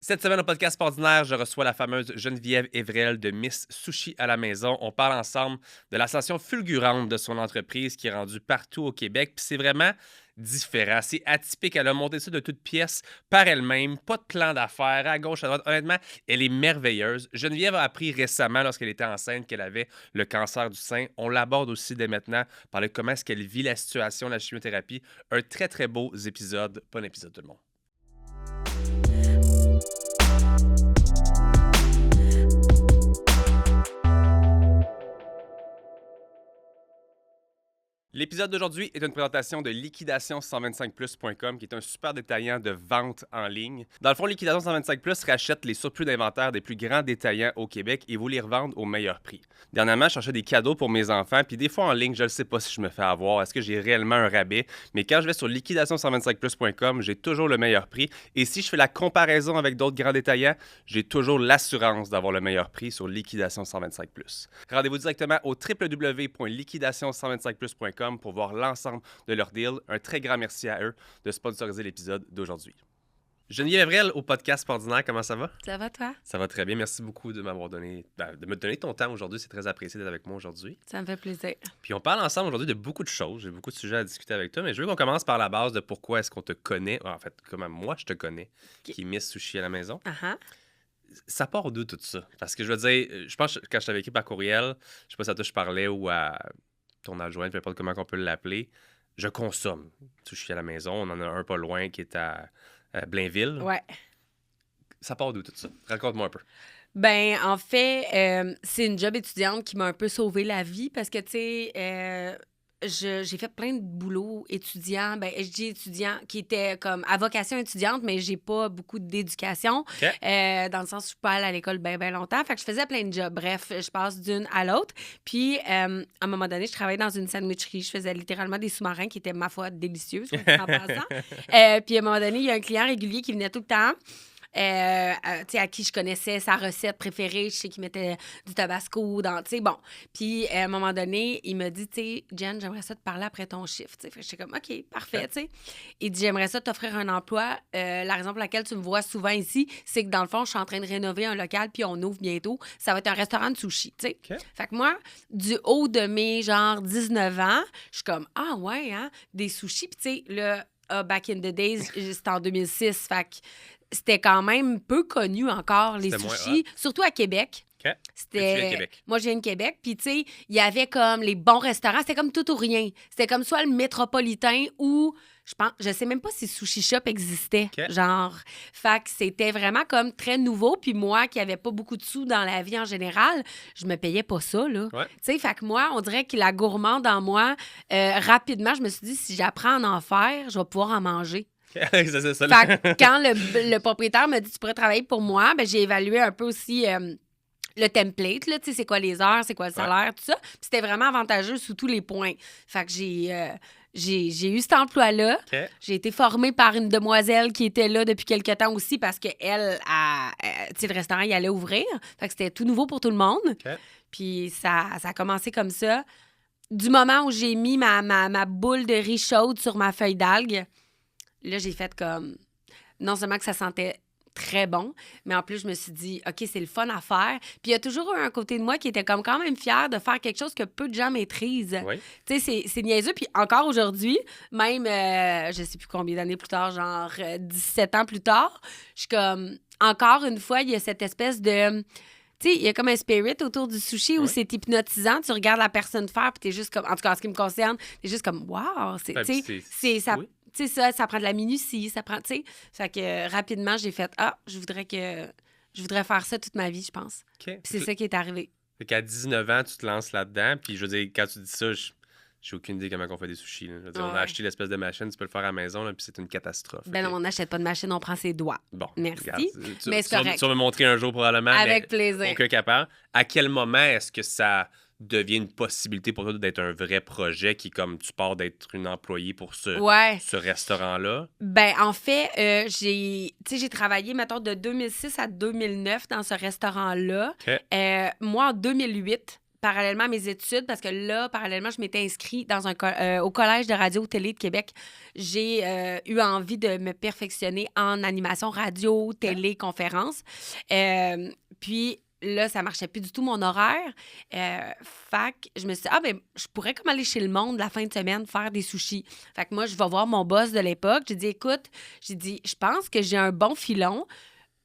Cette semaine au podcast ordinaire, je reçois la fameuse Geneviève Evrel de Miss Sushi à la maison. On parle ensemble de l'ascension fulgurante de son entreprise qui est rendue partout au Québec. Puis c'est vraiment différent, c'est atypique. Elle a monté ça de toutes pièces par elle-même, pas de plan d'affaires, à gauche, à droite. Honnêtement, elle est merveilleuse. Geneviève a appris récemment, lorsqu'elle était enceinte, qu'elle avait le cancer du sein. On l'aborde aussi dès maintenant, parler de comment est-ce qu'elle vit la situation, la chimiothérapie. Un très, très beau épisode. Bon épisode tout le monde. L'épisode d'aujourd'hui est une présentation de liquidation125plus.com, qui est un super détaillant de vente en ligne. Dans le fond, Liquidation 125 Plus rachète les surplus d'inventaire des plus grands détaillants au Québec et vous les revendent au meilleur prix. Dernièrement, je cherchais des cadeaux pour mes enfants, puis des fois en ligne, je ne sais pas si je me fais avoir, est-ce que j'ai réellement un rabais, mais quand je vais sur liquidation125plus.com, j'ai toujours le meilleur prix. Et si je fais la comparaison avec d'autres grands détaillants, j'ai toujours l'assurance d'avoir le meilleur prix sur Liquidation 125 Plus. Rendez-vous directement au www.liquidation125plus.com pour voir l'ensemble de leur deal. Un très grand merci à eux de sponsoriser l'épisode d'aujourd'hui. Geneviève Evrel au podcast ordinaire, comment ça va? Ça va, toi? Ça va très bien. Merci beaucoup de m'avoir donné, de me donner ton temps aujourd'hui. C'est très apprécié d'être avec moi aujourd'hui. Ça me fait plaisir. Puis on parle ensemble aujourd'hui de beaucoup de choses. J'ai beaucoup de sujets à discuter avec toi, mais je veux qu'on commence par la base de pourquoi est-ce qu'on te connaît. En fait, comment moi je te connais, qui est Miss Sushi à la maison. Uh-huh. Ça part d'où tout ça? Parce que je veux dire, je pense que quand je t'avais écrit par courriel, je sais pas si à toi je parlais ou à ton adjointe, peu importe comment on peut l'appeler, je consomme sushi à la maison. On en a un pas loin qui est à Blainville. Ouais. Ça part d'où tout ça? Raconte-moi un peu. Ben, en fait, c'est une job étudiante qui m'a un peu sauvé la vie parce que, tu sais, j'ai fait plein de boulots étudiants. Ben, je dis étudiants qui étaient comme à vocation étudiante, mais j'ai pas beaucoup d'éducation. OK. Dans le sens où je suis pas allée à l'école bien longtemps. Fait que je faisais plein de jobs. Bref, je passe d'une à l'autre. Puis, à un moment donné, je travaillais dans une sandwicherie. Je faisais littéralement des sous-marins qui étaient, ma foi, délicieux, en passant. Puis, à un moment donné, il y a un client régulier qui venait tout le temps. Tu sais, à qui je connaissais sa recette préférée. Je sais qu'il mettait du tabasco dans, tu sais, bon. Puis, à un moment donné, il m'a dit, tu sais, Jen, j'aimerais ça te parler après ton chiffre, tu sais. Fait que j'étais comme, OK, parfait, tu sais. Il dit, j'aimerais ça t'offrir un emploi. La raison pour laquelle tu me vois souvent ici, c'est que dans le fond, je suis en train de rénover un local, puis on ouvre bientôt. Ça va être un restaurant de sushi, tu sais. OK. Fait que moi, du haut de mes, genre, 19 ans, je suis comme, ah ouais, hein, des sushis. Puis, tu sais, là, back in the days, c'était en 2006, fait que c'était quand même peu connu encore, les C'était moins sushis, surtout à Québec. OK. Tu viens de Québec. Moi, je viens de Québec. Puis, tu sais, il y avait comme les bons restaurants. C'était comme tout ou rien. C'était comme soit le Métropolitain ou, je sais même pas si Sushi Shop existait. OK. Genre, fait que c'était vraiment comme très nouveau. Puis moi, qui avait pas beaucoup de sous dans la vie en général, je me payais pas ça, là. Ouais. Tu sais, fait que moi, on dirait que la gourmande en moi, rapidement, je me suis dit, si j'apprends à en faire, je vais pouvoir en manger. C'est ça. Fait que quand le propriétaire m'a dit tu pourrais travailler pour moi, ben j'ai évalué un peu aussi le template, là, tu sais, c'est quoi les heures, c'est quoi le salaire, tout ça. Puis c'était vraiment avantageux sous tous les points. Fait que j'ai eu cet emploi-là. OK. J'ai été formée par une demoiselle qui était là depuis quelques temps aussi parce qu'elle, tu sais, le restaurant, il allait ouvrir. Fait que c'était tout nouveau pour tout le monde. OK. Puis ça a commencé comme ça. Du moment où j'ai mis ma boule de riz chaude sur ma feuille d'algue, là, j'ai fait comme... Non seulement que ça sentait très bon, mais en plus, je me suis dit, OK, c'est le fun à faire. Puis il y a toujours eu un côté de moi qui était comme quand même fier de faire quelque chose que peu de gens maîtrisent. Oui. Tu sais, c'est niaiseux. Puis encore aujourd'hui, même, je sais plus combien d'années plus tard, genre 17 ans plus tard, je suis comme... Encore une fois, il y a cette espèce de... Tu sais, il y a comme un spirit autour du sushi où c'est hypnotisant. Tu regardes la personne faire, puis t'es juste comme... En tout cas, en ce qui me concerne, t'es juste comme, wow! Tu sais, ça... Oui. Tu sais, ça prend de la minutie, ça prend, tu sais. Fait que rapidement, j'ai fait, je voudrais faire ça toute ma vie, je pense. OK. Puis c'est ça qui est arrivé. Fait qu'à 19 ans, tu te lances là-dedans. Puis je veux dire, quand tu dis ça, j'ai aucune idée comment on fait des sushis. Là. Je veux dire, on a acheté l'espèce de machine, tu peux le faire à la maison, là, puis c'est une catastrophe. Ben non, on n'achète pas de machine, on prend ses doigts. Bon, Merci. regarde, Mais c'est correct. tu vas me montrer un jour probablement. Avec mais plaisir. Aucun capable. À quel moment est-ce que ça devient une possibilité pour toi d'être un vrai projet qui, comme tu pars d'être une employée pour ce restaurant-là? Ben, en fait, j'ai travaillé, mettons, de 2006 à 2009 dans ce restaurant-là. OK. Moi, en 2008, parallèlement à mes études, parce que là, parallèlement, je m'étais inscrite dans au Collège de radio-télé de Québec. J'ai eu envie de me perfectionner en animation radio, télé, conférence. Puis là, ça marchait plus du tout mon horaire. Fait que je me suis dit, je pourrais comme aller chez Le Monde la fin de semaine faire des sushis. Fait que moi, je vais voir mon boss de l'époque. J'ai dit, écoute, je pense que j'ai un bon filon.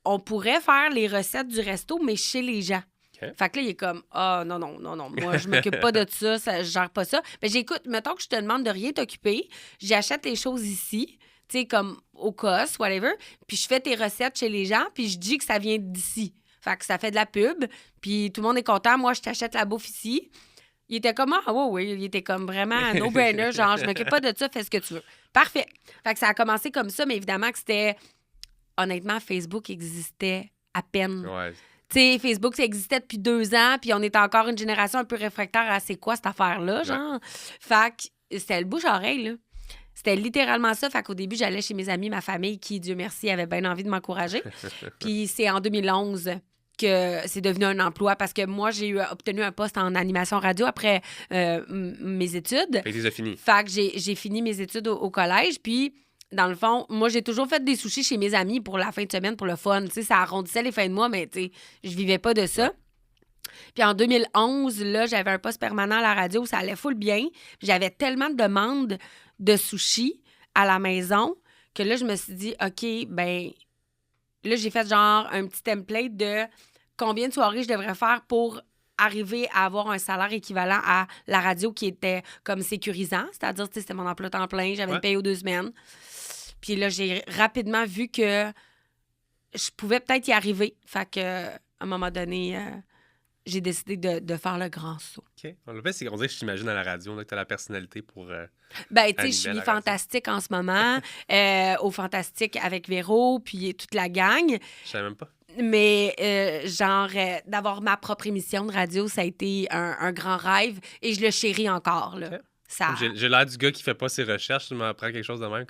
On pourrait faire les recettes du resto, mais chez les gens. OK. Fait que là, il est comme, non, moi, je m'occupe pas de ça, je gère pas ça. Mais j'écoute, mettons que je te demande de rien t'occuper, j'achète les choses ici, tu sais, comme au COS, whatever, puis je fais tes recettes chez les gens, puis je dis que ça vient d'ici. Fait que ça fait de la pub, puis tout le monde est content, moi, je t'achète la bouffe ici. Il était comme, oui, il était comme vraiment un no-brainer, genre, je m'occupe pas de ça, fais ce que tu veux. Parfait. Fait que ça a commencé comme ça, mais évidemment que c'était, honnêtement, Facebook existait à peine. Ouais. Tu sais, Facebook, ça existait depuis 2 ans, puis on est encore une génération un peu réfractaire à c'est quoi cette affaire-là, genre. Fait que c'était le bouche-oreille, là. C'était littéralement ça. Fait qu'au début, j'allais chez mes amis, ma famille, qui, Dieu merci, avait bien envie de m'encourager. Puis c'est en 2011 que c'est devenu un emploi parce que moi, j'ai obtenu un poste en animation radio après mes études. Fait que t'es fini. Fait que j'ai fini mes études au collège, puis dans le fond, moi, j'ai toujours fait des sushis chez mes amis pour la fin de semaine, pour le fun. Tu sais, ça arrondissait les fins de mois, mais tu sais, je vivais pas de ça. Puis en 2011, là, j'avais un poste permanent à la radio, ça allait full bien. Puis j'avais tellement de demandes de sushis à la maison que là, je me suis dit, OK, ben là, j'ai fait genre un petit template de combien de soirées je devrais faire pour arriver à avoir un salaire équivalent à la radio qui était comme sécurisant. C'est-à-dire, tu sais, c'était mon emploi temps plein, j'avais une paye aux 2 semaines. Puis là, j'ai rapidement vu que je pouvais peut-être y arriver. Fait que, à un moment donné, j'ai décidé de faire le grand saut. OK. Le fait, c'est qu'on dirait que je t'imagine à la radio, là, que tu as la personnalité pour. Ben, tu sais, je suis fantastique en ce moment, au Fantastique avec Véro, puis toute la gang. Je savais même pas. Mais, d'avoir ma propre émission de radio, ça a été un grand rêve et je le chéris encore, là. OK. Ça... J'ai l'air du gars qui fait pas ses recherches, tu m'apprends quelque chose de même.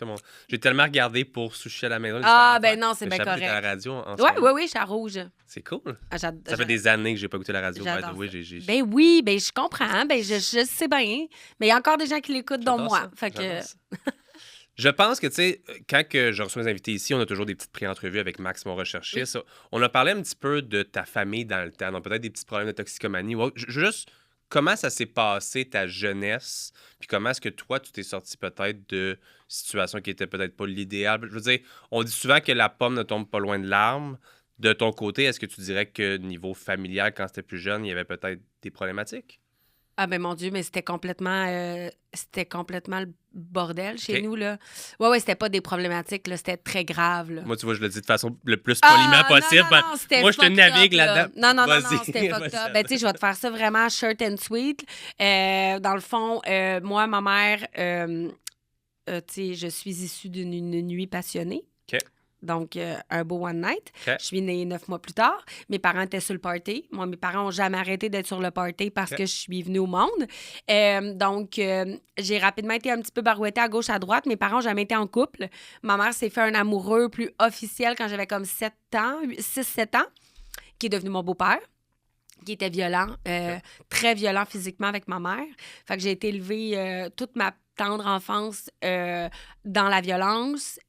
J'ai tellement regardé pour sushi à la maison. Non, c'est bien correct. À la radio en ce moment. Oui, je suis à Rouge. C'est cool. Ça fait des années que j'ai pas écouté la radio. Ben oui, ben je comprends, ben je sais bien. Mais il y a encore des gens qui l'écoutent, dont moi. Fait que... Je pense que, tu sais, quand que je reçois mes invités ici, on a toujours des petites pré-entrevues avec Max, mon recherchiste. Oui. On a parlé un petit peu de ta famille dans le temps, donc peut-être des petits problèmes de toxicomanie. Juste, comment ça s'est passé, ta jeunesse, puis comment est-ce que toi, tu t'es sorti peut-être de situations qui étaient peut-être pas l'idéal? Je veux dire, on dit souvent que la pomme ne tombe pas loin de l'arbre. De ton côté, est-ce que tu dirais que niveau familial, quand c'était plus jeune, il y avait peut-être des problématiques? Ah ben mon Dieu, mais c'était complètement le bordel chez nous, là. Ouais, c'était pas des problématiques, là, c'était très grave, là. Moi, tu vois, je le dis de façon le plus poliment possible. Non, moi, je te navigue là-dedans. Non, c'était fucked up. Ben, tu sais, je vais te faire ça vraiment short and sweet. Dans le fond, moi, ma mère, tu sais, je suis issue d'une nuit passionnée. OK. Donc, un beau one night. Okay. Je suis née 9 mois plus tard. Mes parents étaient sur le party. Moi, mes parents n'ont jamais arrêté d'être sur le party parce que je suis venue au monde. Donc, j'ai rapidement été un petit peu barouettée à gauche, à droite. Mes parents n'ont jamais été en couple. Ma mère s'est fait un amoureux plus officiel quand j'avais comme 6-7 ans, qui est devenu mon beau-père, qui était violent, très violent physiquement avec ma mère. Fait que j'ai été élevée toute ma tendre enfance dans la violence,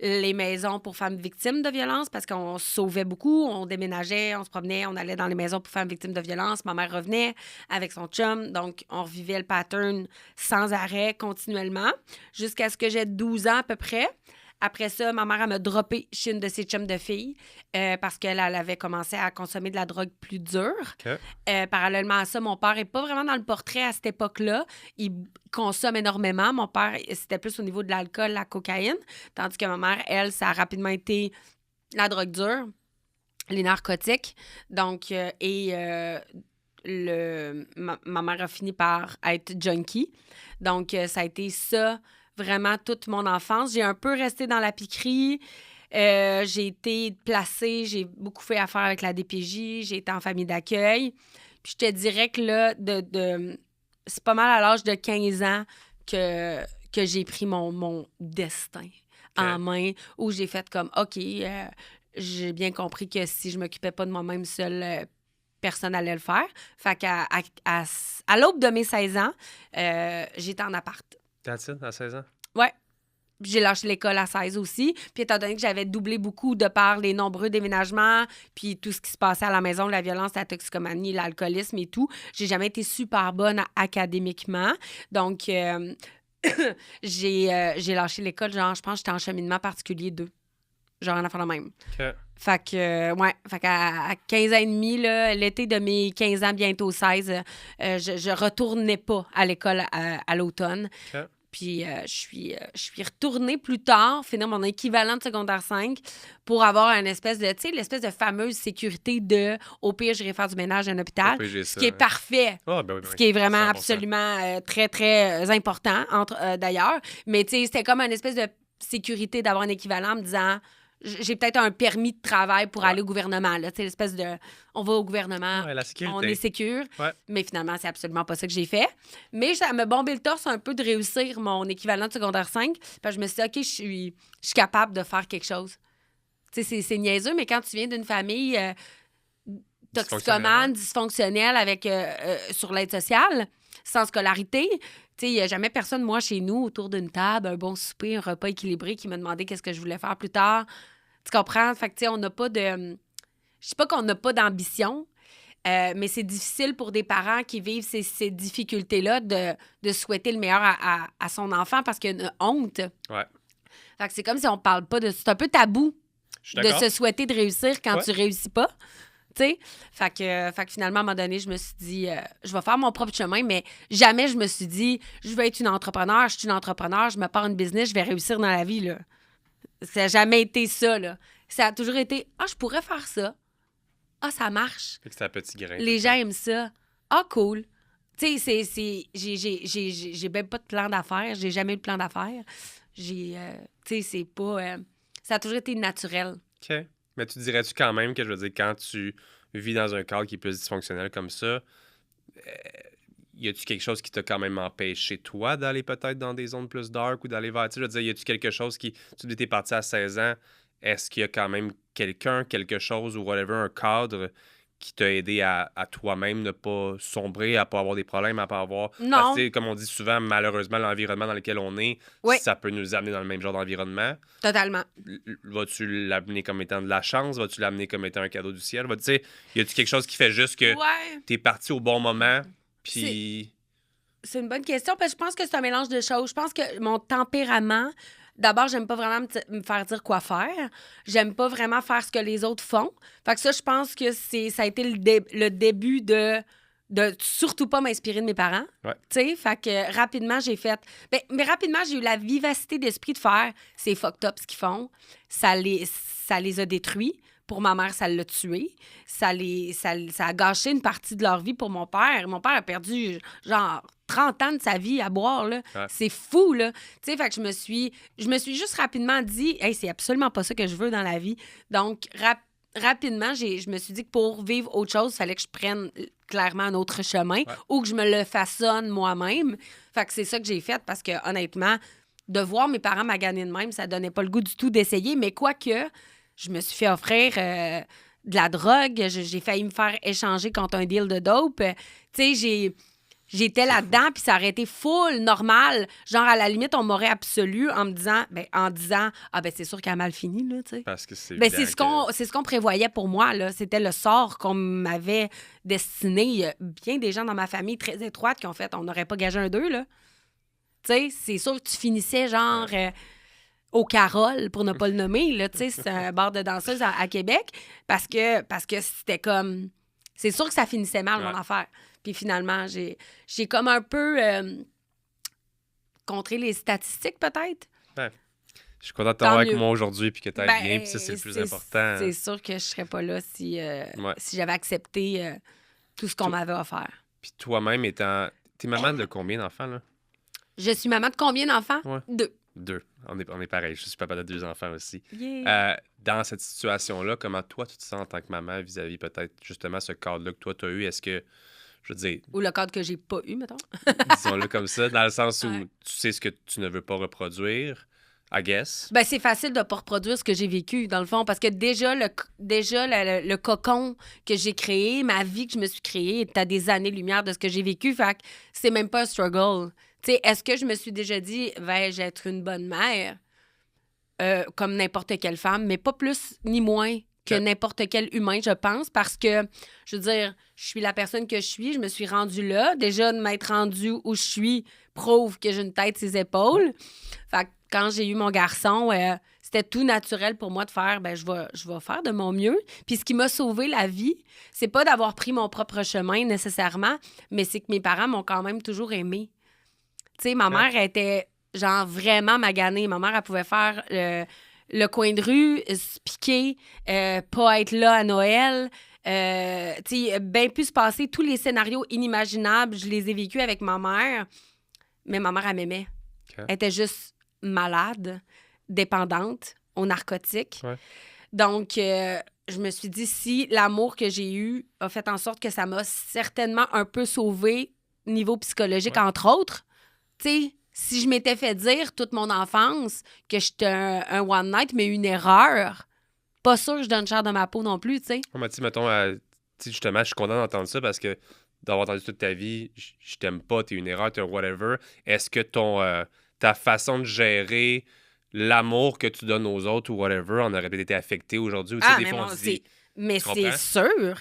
les maisons pour femmes victimes de violence, parce qu'on se sauvait beaucoup, on déménageait, on se promenait, on allait dans les maisons pour femmes victimes de violence. Ma mère revenait avec son chum, donc on revivait le pattern sans arrêt, continuellement, jusqu'à ce que j'ai 12 ans à peu près. Après ça, ma mère, elle m'a droppé chez une de ses chums de filles parce qu'elle avait commencé à consommer de la drogue plus dure. Okay. Parallèlement à ça, mon père n'est pas vraiment dans le portrait à cette époque-là. Il consomme énormément. Mon père, c'était plus au niveau de l'alcool, la cocaïne. Tandis que ma mère, elle, ça a rapidement été la drogue dure, les narcotiques. Donc, ma mère a fini par être junkie. Donc, ça a été ça vraiment toute mon enfance. J'ai un peu resté dans la piquerie. J'ai été placée, j'ai beaucoup fait affaire avec la DPJ, j'ai été en famille d'accueil. Puis je te dirais que là, c'est pas mal à l'âge de 15 ans que j'ai pris mon destin en main, où j'ai fait comme, OK, j'ai bien compris que si je m'occupais pas de moi-même seule, personne n'allait le faire. Fait à l'aube de mes 16 ans, j'étais en appart. That's it, à 16 ans? Ouais. J'ai lâché l'école à 16 aussi. Puis étant donné que j'avais doublé beaucoup de par les nombreux déménagements, puis tout ce qui se passait à la maison, la violence, la toxicomanie, l'alcoolisme et tout, j'ai jamais été super bonne académiquement. Donc, j'ai lâché l'école, genre, je pense que j'étais en cheminement particulier 2. Genre, en affaire de même. OK. Fait qu'à 15 ans et demi, là, l'été de mes 15 ans, bientôt 16, je retournais pas à l'école à l'automne. OK. Puis je suis retournée plus tard, finir mon équivalent de secondaire 5 pour avoir une espèce de, tu sais, l'espèce de fameuse sécurité de, au pire, j'irai faire du ménage à un hôpital, ce qui est parfait. Ah, ben oui, Ce qui est vraiment 100%. absolument très, très important, d'ailleurs. Mais tu sais, c'était comme une espèce de sécurité d'avoir un équivalent en me disant... J'ai peut-être un permis de travail pour aller au gouvernement. Là. Tu sais, l'espèce de... On va au gouvernement, Ouais, la sécurité. on est sécure. Ouais. Mais finalement, c'est absolument pas ça que j'ai fait. Mais ça me bombait le torse un peu de réussir mon équivalent de secondaire 5. Parce que je me suis dit, OK, je suis capable de faire quelque chose. Tu sais, c'est niaiseux, mais quand tu viens d'une famille toxicomane, dysfonctionnelle, avec sur l'aide sociale, sans scolarité... Tu sais, il n'y a jamais personne, moi, chez nous, autour d'une table, un bon souper, un repas équilibré, qui m'a demandé qu'est-ce que je voulais faire plus tard. Tu comprends? Fait que, tu sais, on n'a pas de... Je sais pas qu'on n'a pas d'ambition, mais c'est difficile pour des parents qui vivent ces difficultés-là de souhaiter le meilleur à son enfant parce qu'il y a une honte. Ouais. Fait que c'est comme si on parle pas de... C'est un peu tabou de se souhaiter de réussir quand tu réussis pas. Tu sais? Fait que finalement, à un moment donné, je me suis dit, je vais faire mon propre chemin, mais jamais je me suis dit, je vais être une entrepreneur, je suis une entrepreneur, je me pars une business, je vais réussir dans la vie, là. Ça n'a jamais été ça, là. Ça a toujours été, je pourrais faire ça. Ça marche. Fait que c'est un petit grain. Les gens aiment ça. Cool. Tu sais, j'ai même pas de plan d'affaires, j'ai jamais eu de plan d'affaires. Tu sais, c'est pas... ça a toujours été naturel. OK. Mais tu dirais-tu quand même que, je veux dire, quand tu vis dans un cadre qui est plus dysfonctionnel comme ça, y a-tu quelque chose qui t'a quand même empêché, toi, d'aller peut-être dans des zones plus dark ou d'aller vers... Tu sais, je veux dire, y a-tu quelque chose qui... Tu dis, t'es parti à 16 ans, est-ce qu'il y a quand même quelque chose ou whatever, un cadre qui t'a aidé à toi-même ne pas sombrer, à pas avoir des problèmes, à pas avoir... Non. Parce que, comme on dit souvent, malheureusement, l'environnement dans lequel on est, Oui. ça peut nous amener dans le même genre d'environnement. Totalement. Vas-tu l'amener comme étant de la chance? Vas-tu l'amener comme étant un cadeau du ciel? Tu sais, y a-tu quelque chose qui fait juste que t'es parti au bon moment, puis... C'est une bonne question, parce que je pense que c'est un mélange de choses. Je pense que mon tempérament... D'abord, j'aime pas vraiment me faire dire quoi faire. J'aime pas vraiment faire ce que les autres font. Fait que ça, je pense que ça a été le début de surtout pas m'inspirer de mes parents. Ouais. Tu sais, fait que rapidement, j'ai fait... mais rapidement, j'ai eu la vivacité d'esprit de faire c'est fucked up ce qu'ils font. Ça les a détruits. Pour ma mère, ça l'a tué. Ça a gâché une partie de leur vie pour mon père. Mon père a perdu, genre, 30 ans de sa vie à boire, là. Ouais. C'est fou, là. Tu sais, fait que je me suis juste rapidement dit, hey, c'est absolument pas ça que je veux dans la vie. Donc, rapidement, je me suis dit que pour vivre autre chose, il fallait que je prenne clairement un autre chemin ou que je me le façonne moi-même. Fait que c'est ça que j'ai fait parce que, honnêtement, de voir mes parents maganer de même, ça donnait pas le goût du tout d'essayer. Mais quoique, je me suis fait offrir de la drogue. J'ai failli me faire échanger contre un deal de dope. Tu sais, j'étais là-dedans, puis ça aurait été full, normal. Genre, à la limite, on m'aurait absolu en disant, c'est sûr qu'elle a mal fini, là, tu sais. Parce que c'est c'est ce qu'on prévoyait pour moi, là. C'était le sort qu'on m'avait destiné. Il y a bien des gens dans ma famille très étroite qui ont fait, on n'aurait pas gagé un d'eux, là. Tu sais, c'est sûr que tu finissais, genre... au Carole, pour ne pas le nommer, là, tu sais, c'est un bar de danseuse à Québec, parce que c'était comme... C'est sûr que ça finissait mal, mon affaire. Puis finalement, j'ai comme un peu contré les statistiques, peut-être. Ouais. Je suis content de t'avoir avec moi aujourd'hui, puis que tu ailles bien, puis ça, c'est le plus important. C'est sûr que je serais pas là si j'avais accepté tout ce qu'on m'avait offert. Puis toi-même, t'es maman de combien d'enfants, là? Je suis maman de combien d'enfants? Ouais. 2. On est pareil. Je suis papa de 2 enfants aussi. Yeah. Dans cette situation-là, comment toi, tu te sens en tant que maman vis-à-vis peut-être justement ce cadre-là que toi, tu as eu? Est-ce que, je veux dire... Ou le cadre que j'ai pas eu, mettons. Disons-le comme ça, dans le sens où tu sais ce que tu ne veux pas reproduire. I guess. Ben, c'est facile de ne pas reproduire ce que j'ai vécu, dans le fond, parce que déjà, le cocon que j'ai créé, ma vie que je me suis créée, est à des années-lumière de ce que j'ai vécu. Fait que c'est même pas un struggle. Tu sais, est-ce que je me suis déjà dit, vais-je être une bonne mère? Comme n'importe quelle femme, mais pas plus ni moins que n'importe quel humain, je pense, parce que, je veux dire, je suis la personne que je me suis rendue là. Déjà, de m'être rendue où je suis prouve que j'ai une tête sur les épaules. Fait que quand j'ai eu mon garçon, c'était tout naturel pour moi de faire, ben je vais faire de mon mieux. Puis ce qui m'a sauvé la vie, c'est pas d'avoir pris mon propre chemin nécessairement, mais c'est que mes parents m'ont quand même toujours aimée. Tu sais, ma mère était, genre, vraiment maganée. Ma mère, elle pouvait faire le coin de rue, se piquer, pas être là à Noël. Tu sais, bien pu se passer tous les scénarios inimaginables. Je les ai vécus avec ma mère. Mais ma mère, elle m'aimait. Okay. Elle était juste malade, dépendante aux narcotiques. Ouais. Donc, je me suis dit, si l'amour que j'ai eu a fait en sorte que ça m'a certainement un peu sauvée niveau psychologique, entre autres, tu sais, si je m'étais fait dire toute mon enfance que j'étais un one night, mais une erreur, pas sûr que je donne cher de ma peau non plus, tu sais. On dit, mettons, justement, je suis content d'entendre ça parce que d'avoir entendu toute ta vie, je t'aime pas, t'es une erreur, t'es un whatever. Est-ce que ta façon de gérer l'amour que tu donnes aux autres ou whatever en aurait peut-être été affectée aujourd'hui? Mais fois, bon, on se dit, mais tu c'est comprends? sûr.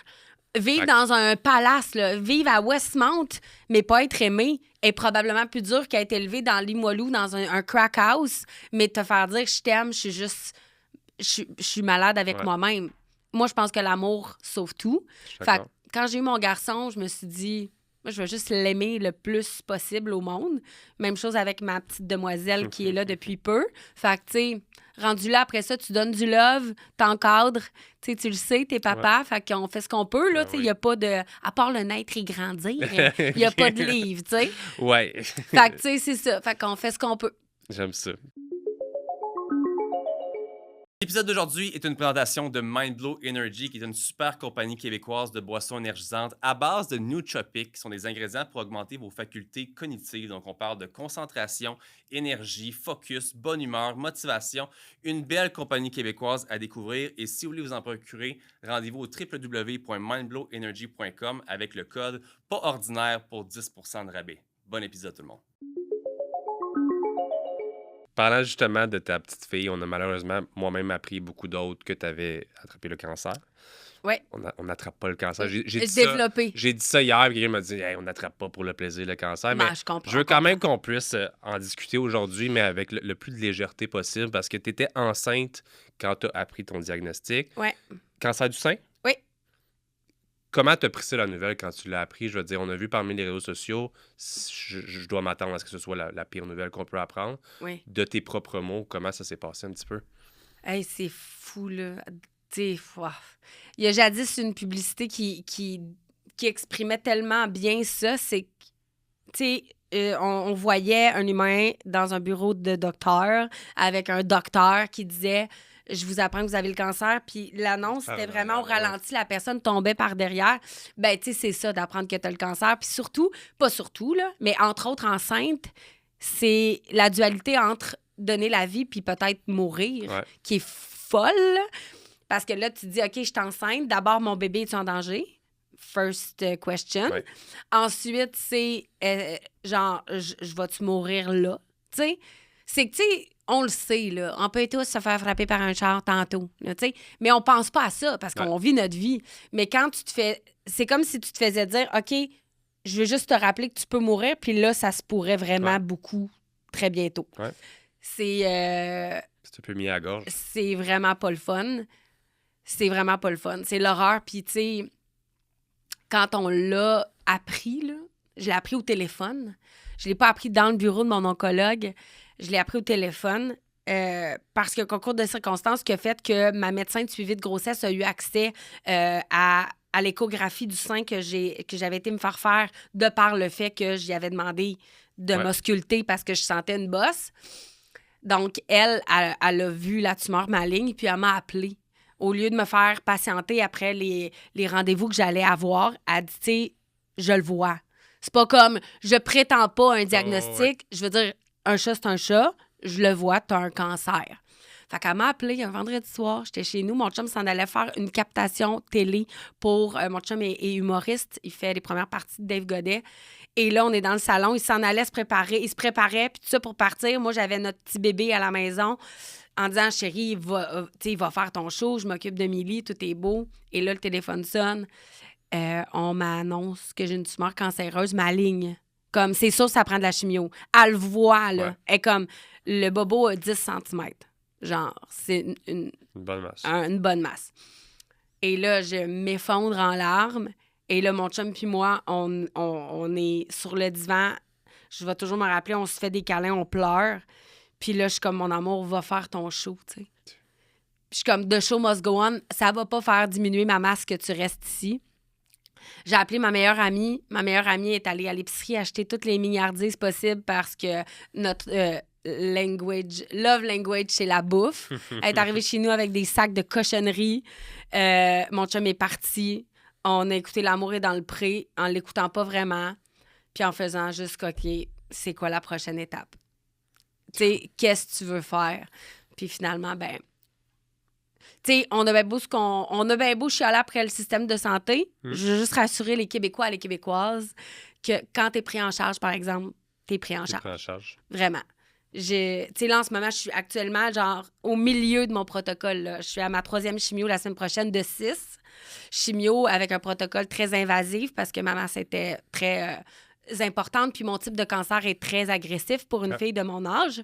Vivre dans un palace, là, vivre à Westmount, mais pas être aimé, est probablement plus dur qu'être élevé dans Limoilou, dans un crack house, mais te faire dire « je t'aime, je suis juste... je suis malade avec moi-même ». Moi, je pense que l'amour sauve tout. Fait que quand j'ai eu mon garçon, je me suis dit « moi, je vais juste l'aimer le plus possible au monde ». Même chose avec ma petite demoiselle qui est là depuis peu. Fait que, tu sais, rendu là, après ça, tu donnes du love, t'encadres, tu le sais, t'es papa, fait qu'on fait ce qu'on peut, là, tu sais, il n'y a pas de... À part le naître et grandir, il n'y a pas de livre, tu sais. Ouais. Fait que, tu sais, c'est ça. Fait qu'on fait ce qu'on peut. J'aime ça. L'épisode d'aujourd'hui est une présentation de Mindblow Energy, qui est une super compagnie québécoise de boissons énergisantes à base de nootropics, qui sont des ingrédients pour augmenter vos facultés cognitives. Donc, on parle de concentration, énergie, focus, bonne humeur, motivation. Une belle compagnie québécoise à découvrir. Et si vous voulez vous en procurer, rendez-vous au www.mindblowenergy.com avec le code PASORDINAIRE pour 10% de rabais. Bon épisode, tout le monde. Parlant justement de ta petite fille, on a malheureusement moi-même appris beaucoup d'autres que tu avais attrapé le cancer. Oui. On n'attrape pas le cancer. J'ai dit ça hier, et quelqu'un m'a dit hey, on n'attrape pas pour le plaisir le cancer. Mais je veux quand même qu'on puisse en discuter aujourd'hui, mais avec le plus de légèreté possible, parce que tu étais enceinte quand tu as appris ton diagnostic. Oui. Cancer du sein? Oui. Comment t'as pris ça, la nouvelle, quand tu l'as appris? Je veux dire, on a vu parmi les réseaux sociaux, je dois m'attendre à ce que ce soit la pire nouvelle qu'on peut apprendre. Oui. De tes propres mots, comment ça s'est passé un petit peu? Hey, c'est fou, là. Il y a jadis une publicité qui exprimait tellement bien ça. C'est que, tu sais, on voyait un humain dans un bureau de docteur avec un docteur qui disait... Je vous apprends que vous avez le cancer. Puis l'annonce, c'était vraiment au ralenti. La personne tombait par derrière. Ben, tu sais, c'est ça, d'apprendre que tu as le cancer. Puis surtout, pas surtout, là, mais entre autres, enceinte, c'est la dualité entre donner la vie puis peut-être mourir qui est folle. Parce que là, tu te dis, OK, je suis enceinte. D'abord, mon bébé est en danger? First question. Ouais. Ensuite, c'est genre, je vais-tu mourir là? Tu sais, c'est que, tu sais, on le sait, là. On peut tous se faire frapper par un char tantôt, là, tu sais. Mais on pense pas à ça parce qu'on vit notre vie. Mais quand tu te fais... C'est comme si tu te faisais dire, OK, je veux juste te rappeler que tu peux mourir, puis là, ça se pourrait vraiment beaucoup très bientôt. Ouais. C'est... C'est un peu mis à la gorge. C'est vraiment pas le fun. C'est vraiment pas le fun. C'est l'horreur. Puis, tu sais, quand on l'a appris, là, je l'ai appris au téléphone. Je l'ai pas appris dans le bureau de mon oncologue. Je l'ai appris au téléphone parce que concours de circonstances qui a fait que ma médecin de suivi de grossesse a eu accès à l'échographie du sein que j'avais été me faire de par le fait que j'y avais demandé de m'ausculter parce que je sentais une bosse. Donc, elle a vu la tumeur maligne puis elle m'a appelée. Au lieu de me faire patienter après les rendez-vous que j'allais avoir, elle dit, tu sais, je le vois. C'est pas comme, je prétends pas un diagnostic. Je veux dire, un chat, c'est un chat. je le vois, t'as un cancer. Fait qu'elle m'a appelé un vendredi soir, j'étais chez nous, mon chum s'en allait faire une captation télé pour... mon chum est humoriste, il fait les premières parties de Dave Godet. Et là, on est dans le salon, il s'en allait se préparer, il se préparait, puis tout ça pour partir. Moi, j'avais notre petit bébé à la maison en disant, chérie, il va faire ton show, je m'occupe de Milly, tout est beau. Et là, le téléphone sonne. On m'annonce que j'ai une tumeur cancéreuse, ma ligne. Comme, c'est sûr, ça prend de la chimio. Elle le voit, là. Ouais. Elle est comme, le bobo a 10 cm. Genre, c'est une bonne masse. Une bonne masse. Et là, je m'effondre en larmes. Et là, mon chum puis moi, on est sur le divan. Je vais toujours me rappeler, on se fait des câlins, on pleure. Puis là, je suis comme, mon amour, va faire ton show, tu sais. Puis je suis comme, the show must go on. Ça va pas faire diminuer ma masse que tu restes ici. J'ai appelé ma meilleure amie. Ma meilleure amie est allée à l'épicerie acheter toutes les milliardises possibles parce que notre love language, c'est la bouffe. Elle est arrivée chez nous avec des sacs de cochonneries. Mon chum est parti. On a écouté L'amour est dans le pré en l'écoutant pas vraiment, puis en faisant juste coquer, c'est quoi la prochaine étape? Tu sais, qu'est-ce que tu veux faire? Puis finalement, ben, tu sais, on a bien beau chialer après le système de santé. Je veux juste rassurer les Québécois et les Québécoises que quand t'es pris en charge, par exemple, t'es pris en charge. Vraiment. Tu sais, là, en ce moment, je suis actuellement, genre, au milieu de mon protocole, là. Je suis à ma 3e chimio la semaine prochaine de 6. Chimio avec un protocole très invasif parce que ma masse était très importante, puis mon type de cancer est très agressif pour une fille de mon âge.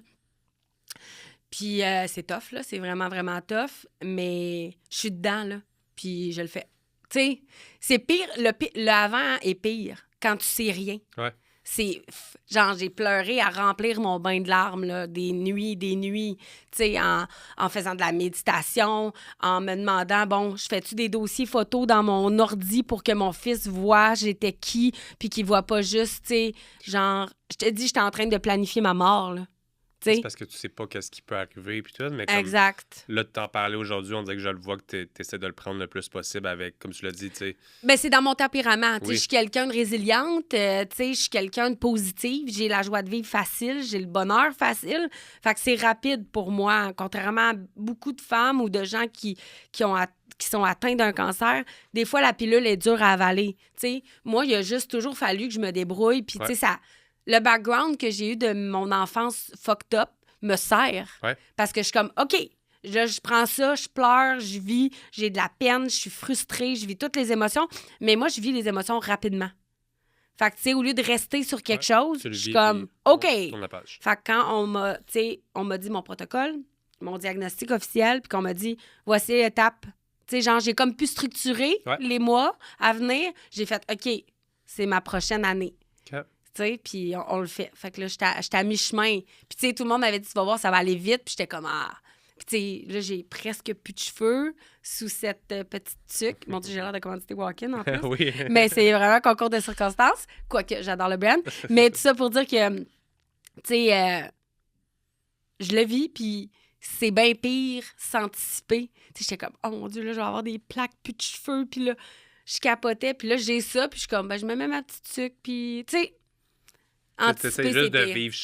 Puis c'est tough, là. C'est vraiment, vraiment tough. Mais je suis dedans, là. Puis je le fais. Tu sais, c'est pire. Le avant est pire quand tu sais rien. Ouais. C'est... Genre, j'ai pleuré à remplir mon bain de larmes, là, des nuits, tu sais, en faisant de la méditation, en me demandant, bon, je fais-tu des dossiers photos dans mon ordi pour que mon fils voit j'étais qui, puis qu'il voit pas juste, tu sais, genre, je te dis, j'étais en train de planifier ma mort, là. T'sais? C'est parce que tu sais pas qu'est-ce qui peut arriver puis tout, mais comme exact. Là, de t'en parler aujourd'hui, on dirait que je le vois que tu essaies de le prendre le plus possible avec, comme tu l'as dit, tu sais. Ben, c'est dans mon tempérament. Oui. Je suis quelqu'un de résiliente, je suis quelqu'un de positive, j'ai la joie de vivre facile, j'ai le bonheur facile. Fait que c'est rapide pour moi, contrairement à beaucoup de femmes ou de gens qui sont atteints d'un cancer. Des fois, la pilule est dure à avaler. T'sais, moi, il a juste toujours fallu que je me débrouille. Puis, tu sais, ça... Le background que j'ai eu de mon enfance fucked up me sert. Ouais. Parce que je suis comme, OK, je prends ça, je pleure, je vis, j'ai de la peine, je suis frustrée, je vis toutes les émotions. Mais moi, je vis les émotions rapidement. Fait que, tu sais, au lieu de rester sur quelque chose, je suis comme, OK. Fait que quand on m'a dit mon protocole, mon diagnostic officiel, puis qu'on m'a dit, voici l'étape. Tu sais, genre, j'ai comme pu structurer les mois à venir. J'ai fait, OK, c'est ma prochaine année. Tu sais, puis on le fait. Fait que là, j'étais à mi-chemin. Puis, tu sais, tout le monde m'avait dit, tu vas voir, ça va aller vite. Puis j'étais comme, ah. Puis, tu sais, là, j'ai presque plus de cheveux sous cette petite tuque. Mon Dieu, j'ai l'air de commanditer Walk-in, en plus. Oui. Mais c'est vraiment un concours de circonstances. Quoique, j'adore le brand. Mais tout ça pour dire que, tu sais, je le vis, puis c'est bien pire s'anticiper. Tu sais, j'étais comme, oh mon Dieu, là, je vais avoir des plaques, plus de cheveux. Puis là, je capotais. Puis là, j'ai ça. Puis je suis comme, ben, je me mets ma petite tuque. Puis, tu sais, c'est juste de vivre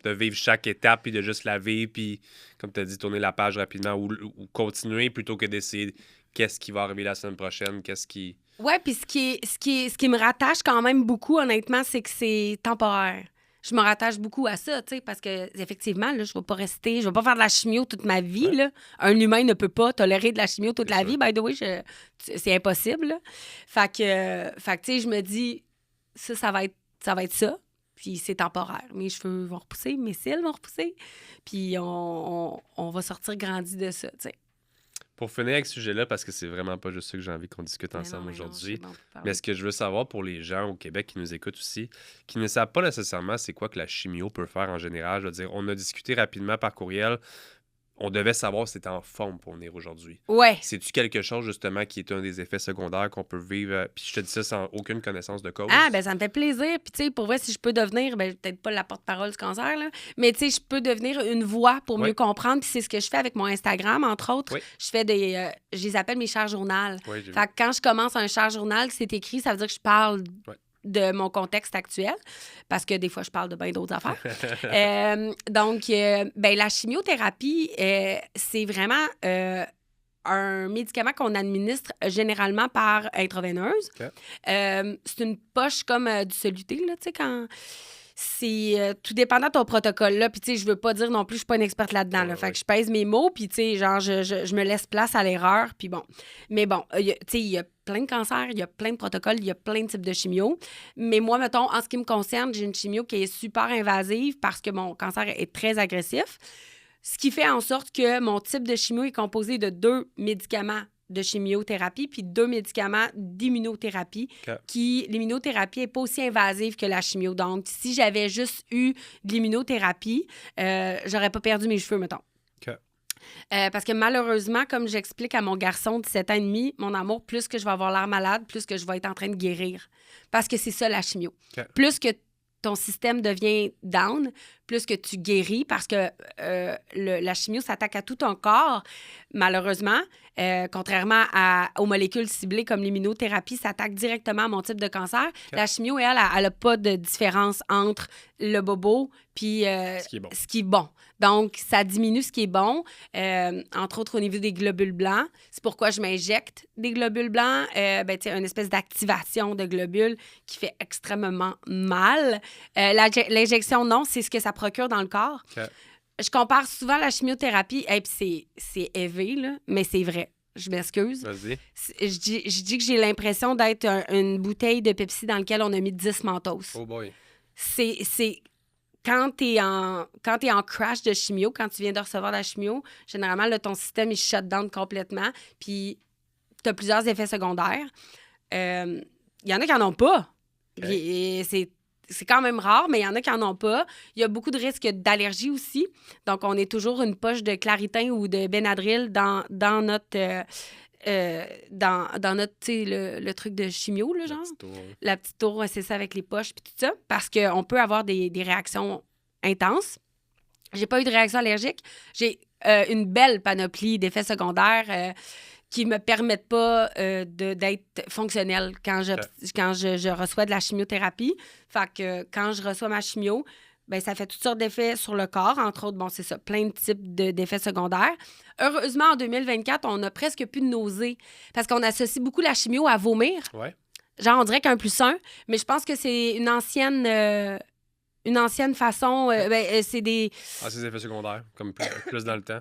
de vivre chaque étape puis de juste la vivre puis comme tu as dit tourner la page rapidement ou continuer plutôt que d'essayer qu'est-ce qui va arriver la semaine prochaine, qu'est-ce qui... Ouais, puis ce qui me rattache quand même beaucoup honnêtement, c'est que c'est temporaire. Je me rattache beaucoup à ça, tu sais, parce que effectivement là, je vais pas faire de la chimio toute ma vie là. Un humain ne peut pas tolérer de la chimio toute la vie, by the way, c'est impossible. Là. Fait que tu sais, je me dis ça va être ça. Puis c'est temporaire. Mes cheveux vont repousser, mes cils vont repousser. Puis on va sortir grandi de ça, tu sais. Pour finir avec ce sujet-là, parce que c'est vraiment pas juste ça que j'ai envie qu'on discute ensemble aujourd'hui, mais ce que je veux savoir pour les gens au Québec qui nous écoutent aussi, qui ne savent pas nécessairement c'est quoi que la chimio peut faire en général. Je veux dire, on a discuté rapidement par courriel. On devait savoir si c'était en forme pour venir aujourd'hui. Ouais. C'est-tu quelque chose, justement, qui est un des effets secondaires qu'on peut vivre? Puis je te dis ça sans aucune connaissance de cause. Ah, ben ça me fait plaisir. Puis, tu sais, pour vrai, si je peux devenir, ben peut-être pas la porte-parole du cancer, là, mais tu sais, je peux devenir une voix pour mieux comprendre. Puis c'est ce que je fais avec mon Instagram, entre autres. Oui. Je fais je les appelle mes chers journaux. Oui, fait que quand je commence un cher journal, c'est écrit, ça veut dire que je parle de mon contexte actuel, parce que des fois, je parle de bien d'autres affaires. La chimiothérapie, c'est vraiment un médicament qu'on administre généralement par intraveineuse. OK. C'est une poche comme du soluté, là, tu sais, quand... C'est tout dépendant de ton protocole, là. Puis, tu sais, je veux pas dire non plus, je suis pas une experte là-dedans, là. Fait que je pèse mes mots, puis, tu sais, genre, je me laisse place à l'erreur, puis bon. Mais bon, tu sais, il y a plein de cancers, il y a plein de protocoles, il y a plein de types de chimio. Mais moi, mettons, en ce qui me concerne, j'ai une chimio qui est super invasive parce que mon cancer est très agressif. Ce qui fait en sorte que mon type de chimio est composé de 2 médicaments de chimiothérapie puis 2 médicaments d'immunothérapie. OK. L'immunothérapie n'est pas aussi invasive que la chimio. Donc, si j'avais juste eu de l'immunothérapie, j'aurais pas perdu mes cheveux, mettons. OK. Parce que malheureusement, comme j'explique à mon garçon de 7 ans et demi, mon amour, plus que je vais avoir l'air malade, plus que je vais être en train de guérir. Parce que c'est ça, la chimio. OK. Plus que ton système devient down, plus que tu guéris, parce que la chimio s'attaque à tout ton corps. Malheureusement, contrairement aux molécules ciblées comme l'immunothérapie, s'attaque directement à mon type de cancer. OK. La chimio, elle n'a pas de différence entre le bobo puis Ce qui est bon. ce qui est bon. Donc, ça diminue ce qui est bon, entre autres au niveau des globules blancs. C'est pourquoi je m'injecte des globules blancs. Une espèce d'activation de globules qui fait extrêmement mal. L'injection, non, c'est ce que ça procure dans le corps. OK. Je compare souvent la chimiothérapie, et puis c'est élevé, là, mais c'est vrai. Je m'excuse. Vas-y. Je dis que j'ai l'impression d'être une bouteille de Pepsi dans laquelle on a mis 10 Mentos. Oh boy. C'est quand t'es en crash de chimio, quand tu viens de recevoir la chimio, généralement, là, ton système, il shut down complètement, puis t'as plusieurs effets secondaires. Il y en a qui n'en ont pas. Okay. Et c'est quand même rare, mais il y en a qui n'en ont pas. Il y a beaucoup de risques d'allergie aussi. Donc, on est toujours une poche de Claritin ou de Benadryl dans notre... dans notre, tu sais, le truc de chimio, là, genre. La petite tour, ouais, c'est ça, avec les poches puis tout ça. Parce qu'on peut avoir des réactions intenses. J'ai pas eu de réaction allergique. J'ai une belle panoplie d'effets secondaires qui me permettent pas d'être fonctionnelle quand je reçois de la chimiothérapie. Fait que quand je reçois ma chimio, ben ça fait toutes sortes d'effets sur le corps, entre autres, bon, c'est ça, plein de types d'effets secondaires. Heureusement, en 2024, on a presque plus de nausées parce qu'on associe beaucoup la chimio à vomir. Ouais. Genre, on dirait qu'un plus un, mais je pense que c'est une ancienne façon. C'est des... Ah, ces effets secondaires, comme plus dans le temps.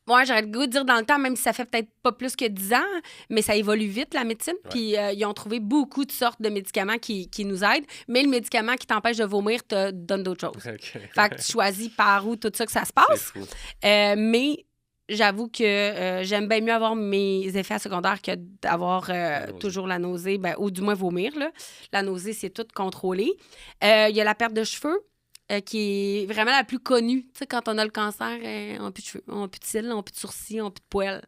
Ouais, j'aurais le goût de dire dans le temps, même si ça fait peut-être pas plus que 10 ans, mais ça évolue vite, la médecine. Ouais. Puis ils ont trouvé beaucoup de sortes de médicaments qui nous aident, mais le médicament qui t'empêche de vomir te donne d'autres choses. Okay. Fait que tu choisis par où tout ça que ça se passe. C'est fou. Mais j'avoue que j'aime bien mieux avoir mes effets secondaires que d'avoir toujours la nausée, ou du moins vomir. Là. La nausée, c'est tout contrôlé. Il y a la perte de cheveux. Qui est vraiment la plus connue. Tu sais, quand on a le cancer, on n'a plus de cheveux, on n'a plus de cils, on n'a plus de sourcils, on n'a plus de poils.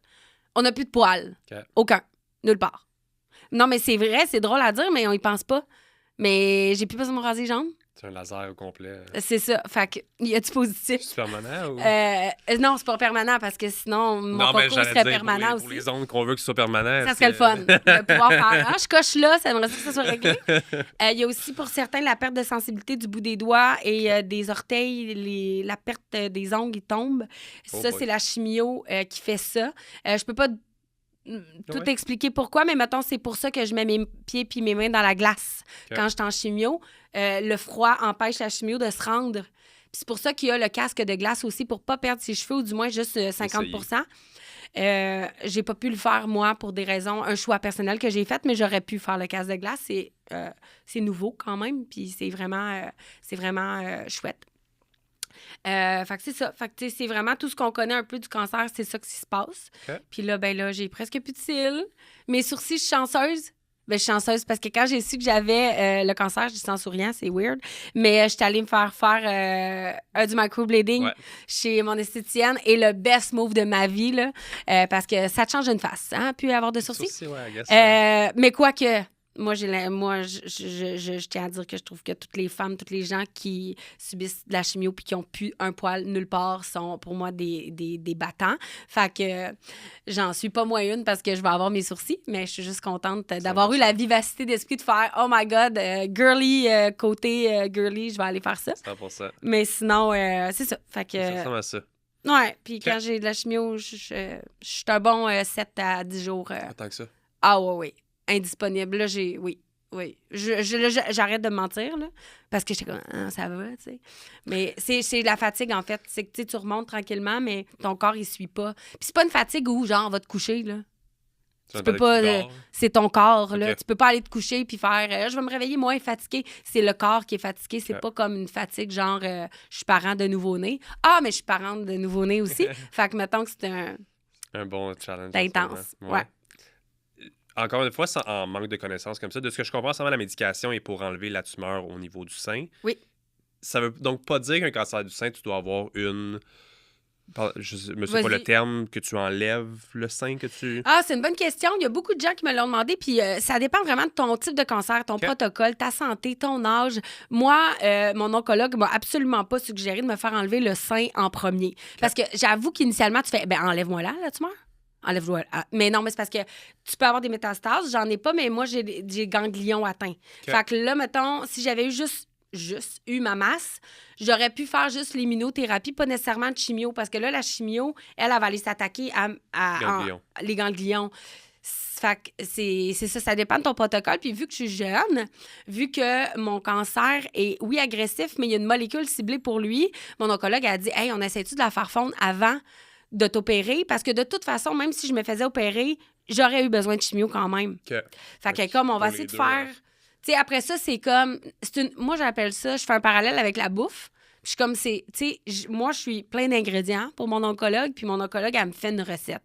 On n'a plus de poils. Okay. Aucun. Nulle part. Non, mais c'est vrai, c'est drôle à dire, mais on y pense pas. Mais j'ai plus besoin de me raser les jambes. C'est un laser au complet. C'est ça. Fait que, y a-tu positif? C'est permanent ou? Non, c'est pas permanent parce que sinon, mon concours serait permanent aussi. Pour les zones qu'on veut que ce soit permanent. Ça serait le fun de pouvoir faire je coche là, ça aimerait ça que ça soit réglé. Il y a aussi pour certains la perte de sensibilité du bout des doigts et des orteils, la perte des ongles, ils tombent. Ça, c'est la chimio qui fait ça. Je peux pas tout expliquer pourquoi, mais mettons, c'est pour ça que je mets mes pieds puis mes mains dans la glace quand je suis en chimio. Le froid empêche la chimio de se rendre. Puis c'est pour ça qu'il y a le casque de glace aussi pour pas perdre ses cheveux, ou du moins juste 50%. J'ai pas pu le faire, moi, pour des raisons, un choix personnel que j'ai fait, mais j'aurais pu faire le casque de glace. C'est nouveau quand même, puis c'est vraiment chouette. Fait que c'est ça. Fait que c'est vraiment tout ce qu'on connaît un peu du cancer, c'est ça qui se passe. Okay. Puis là, j'ai presque plus de cils. Mes sourcils, je suis chanceuse. Je suis chanceuse parce que quand j'ai su que j'avais le cancer, je dis en souriant, c'est weird, mais je suis allée me faire du microblading chez mon esthéticienne et le best move de ma vie, là, parce que ça te change une face, hein, puis avoir de sourcils. Sourcils, ouais, I guess, mais quoique, Je tiens à dire que je trouve que toutes les femmes, tous les gens qui subissent de la chimio puis qui ont plus un poil nulle part sont pour moi des battants. Fait que j'en suis pas moi une parce que je vais avoir mes sourcils, mais je suis juste contente d'avoir eu la vivacité d'esprit de faire « Oh my God, girly, côté girly, je vais aller faire ça. » 100%. Mais sinon, c'est ça. Fait que... Ça ressemble à ça. Ouais, puis quand j'ai de la chimio, je suis un bon 7 à 10 jours. Tant que ça. Ah oui. Indisponible. Là, oui. J'arrête de me mentir, là, parce que j'étais comme, ah, ça va, tu sais. Mais c'est la fatigue, en fait. C'est que tu remontes tranquillement, mais ton corps, il suit pas. Puis c'est pas une fatigue où, genre, on va te coucher, là. Tu peux pas... c'est ton corps, là. Tu peux pas aller te coucher puis faire, je vais me réveiller moins fatigué. C'est le corps qui est fatigué. C'est pas comme une fatigue, genre, je suis parent de nouveau-né. Ah, mais je suis parente de nouveau-né aussi. Fait que, mettons que c'est un bon challenge. C'est intense, ouais. Encore une fois, en manque de connaissances comme ça, de ce que je comprends, la médication est pour enlever la tumeur au niveau du sein. Oui. Ça veut donc pas dire qu'un cancer du sein, tu dois avoir une... Je ne sais pas le terme, que tu enlèves le sein, que tu... Ah, c'est une bonne question. Il y a beaucoup de gens qui me l'ont demandé, puis ça dépend vraiment de ton type de cancer, ton protocole, ta santé, ton âge. Moi, mon oncologue m'a absolument pas suggéré de me faire enlever le sein en premier. Parce que j'avoue qu'initialement, tu fais, enlève-moi là, la tumeur. Enlève-le. Mais non, mais c'est parce que tu peux avoir des métastases. J'en ai pas, mais moi, j'ai ganglions atteints. Fait que là, mettons, si j'avais eu juste eu ma masse, j'aurais pu faire juste l'immunothérapie, pas nécessairement de chimio, parce que là, la chimio, elle va aller s'attaquer à les ganglions. Fait que c'est ça, ça dépend de ton protocole. Puis vu que je suis jeune, vu que mon cancer est, oui, agressif, mais il y a une molécule ciblée pour lui, mon oncologue a dit « Hey, on essaie-tu de la faire fondre avant de t'opérer? » Parce que de toute façon, même si je me faisais opérer, j'aurais eu besoin de chimio quand même. Fait que comme on va essayer de faire... Tu sais, après ça, c'est comme... Moi, j'appelle ça... Je fais un parallèle avec la bouffe. Je suis comme... Tu sais, moi, je suis plein d'ingrédients pour mon oncologue, puis mon oncologue, elle me fait une recette.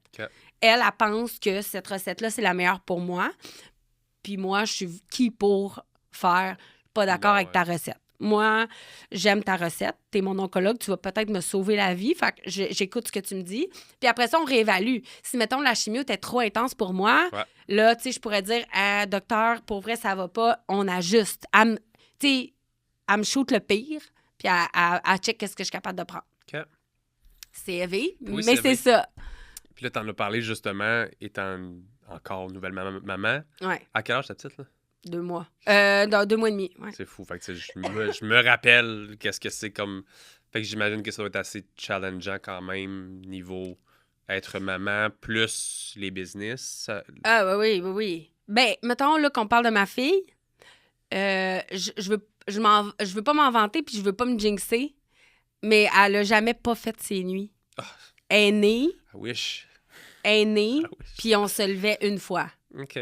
Elle pense que cette recette-là, c'est la meilleure pour moi. Puis moi, je suis qui pour faire pas d'accord avec ta recette? Moi, j'aime ta recette. T'es mon oncologue, tu vas peut-être me sauver la vie. Fait que j'écoute ce que tu me dis. Puis après ça, on réévalue. Si, mettons, la chimio était trop intense pour moi, là, tu sais, je pourrais dire, docteur, pour vrai, ça va pas, on ajuste. Tu sais, elle me shoot le pire, puis elle check qu'est-ce que je suis capable de prendre. C'est élevé, oui, mais c'est ça. Puis là, t'en as parlé justement, étant encore nouvelle maman. Ouais. À quel âge ta petite, là? 2 mois. 2 mois et demi, ouais. C'est fou. Fait que je me rappelle qu'est-ce que c'est comme... Fait que j'imagine que ça doit être assez challengeant quand même, niveau être maman, plus les business. Ah oui. Ben, mettons, là, qu'on parle de ma fille, je veux pas m'en vanter puis je veux pas me jinxer, mais elle a jamais pas fait ses nuits. Elle est née. Elle est née, puis on se levait une fois. OK.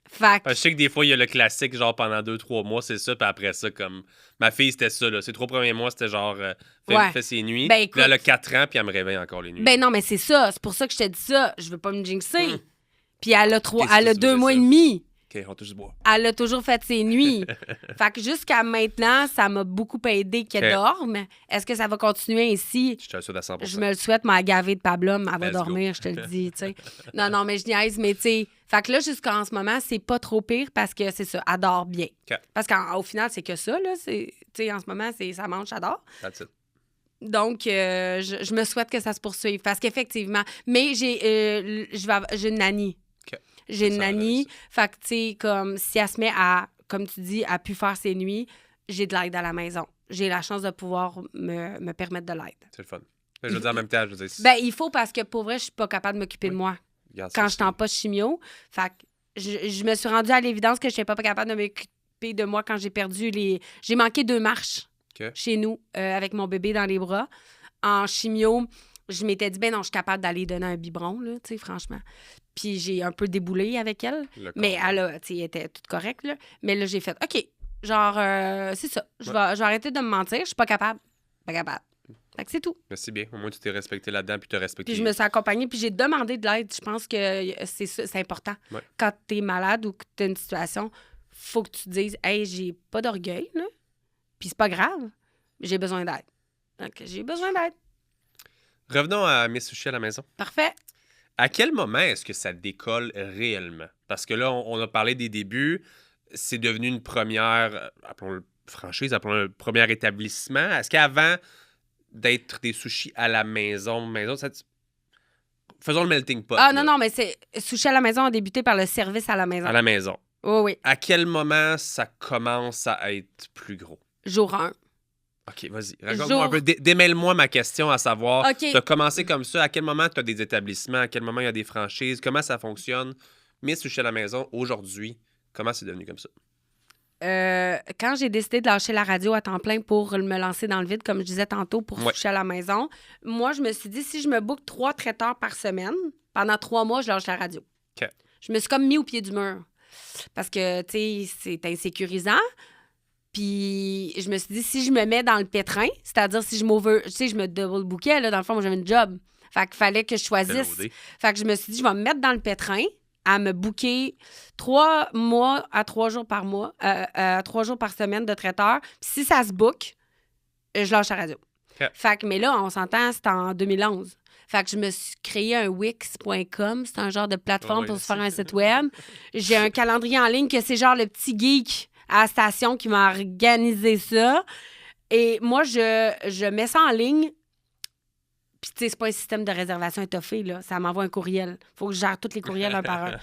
Fait que... Je sais que des fois, il y a le classique, genre pendant 2-3 mois, c'est ça, puis après ça, comme... Ma fille, c'était ça, là. Ces 3 premiers mois, c'était genre... fait ses nuits. Ben, écoute... Puis là, elle a 4 ans, puis elle me réveille encore les nuits. Ben non, mais c'est ça. C'est pour ça que je te dis ça. Je veux pas me jinxer. Puis elle a 2 mois et demi. OK, on touche du bois. Elle a toujours fait ses nuits. Fait que jusqu'à maintenant, ça m'a beaucoup aidé qu'elle dorme. Est-ce que ça va continuer ainsi? Je te le souhaite à 100%. Je me le souhaite, m'a gavé de pablum. Elle va dormir, je te le dis, tu sais. Non, mais je niaise, mais tu sais... Fait que là, jusqu'en ce moment, c'est pas trop pire parce que c'est ça, elle dort bien. Parce qu'au final, c'est que ça, là. Tu sais, en ce moment, ça mange, ça dort. That's it. Donc, je me souhaite que ça se poursuive parce qu'effectivement... Mais j'ai une nanny. J'ai une nanny. Fait que, tu sais, comme si elle se met à, comme tu dis, à plus faire ses nuits, j'ai de l'aide à la maison. J'ai la chance de pouvoir me permettre de l'aide. C'est le fun. Je veux dire, en même temps, je veux dire... Ben, il faut parce que, pour vrai, je suis pas capable de m'occuper de moi. Quand je suis en post-chimio. Fait que je me suis rendue à l'évidence que je n'étais pas capable de m'occuper de moi quand j'ai perdu les... J'ai manqué 2 marches chez nous avec mon bébé dans les bras. En chimio, je m'étais dit, ben non, je suis capable d'aller donner un biberon, là, tu sais, franchement. Puis j'ai un peu déboulé avec elle. Mais elle était toute correcte, là. Mais là, j'ai fait, OK, genre, c'est ça. Je vais arrêter de me mentir. Je suis pas capable. Pas capable. Fait que c'est tout. Merci bien. Au moins, tu t'es respecté là-dedans puis tu as respecté. Puis je me suis accompagnée puis j'ai demandé de l'aide. Je pense que c'est important. Quand tu es malade ou que tu as une situation, faut que tu te dises, hey, j'ai pas d'orgueil, là. Puis c'est pas grave. J'ai besoin d'aide. Donc, j'ai besoin d'aide. Revenons à Miss Sushi à la maison. Parfait. À quel moment est-ce que ça décolle réellement? Parce que là, on a parlé des débuts. c'est devenu une première, appelons-le franchise, appelons-le premier établissement. Est-ce qu'avant d'être des sushis à la maison, faisons le melting pot. Ah, là, non, mais c'est Sushi à la maison a débuté par le service à la maison. à la maison. Oui, oui. À quel moment ça commence à être plus gros? Jour 1. OK, vas-y. Raconte-moi un peu. Démêle-moi ma question à savoir, OK. tu as commencé comme ça, à quel moment tu as des établissements, à quel moment il y a des franchises, comment ça fonctionne? Miss Sushi à la maison, aujourd'hui, comment c'est devenu comme ça? Quand j'ai décidé de lâcher la radio à temps plein pour me lancer dans le vide, comme je disais tantôt, pour Ouais. Sushi à la maison, moi, je me suis dit, si je me book 3 traiteurs par semaine, pendant 3 mois, je lâche la radio. OK. Je me suis comme mis au pied du mur. Parce que, tu sais, c'est insécurisant. Puis je me suis dit, si je me mets dans le pétrin, c'est-à-dire si je je me double-bookais, là, dans le fond, moi, j'avais une job. Fait qu'il fallait que je choisisse. LOD. Fait que je me suis dit, je vais me mettre dans le pétrin à me booker 3 mois à 3 jours par mois, 3 jours par semaine de traiteur. Puis si ça se book, je lâche la radio. OK. Fait que, mais là, on s'entend, c'était en 2011. Fait que je me suis créé un Wix.com. C'est un genre de plateforme Ouais, pour se faire un site web. J'ai un calendrier en ligne que c'est genre le petit geek à la station qui m'a organisé ça. Et moi, je mets ça en ligne. Puis, tu sais, c'est pas un système de réservation étoffé, là. Ça m'envoie un courriel. Faut que je gère tous les courriels un par un.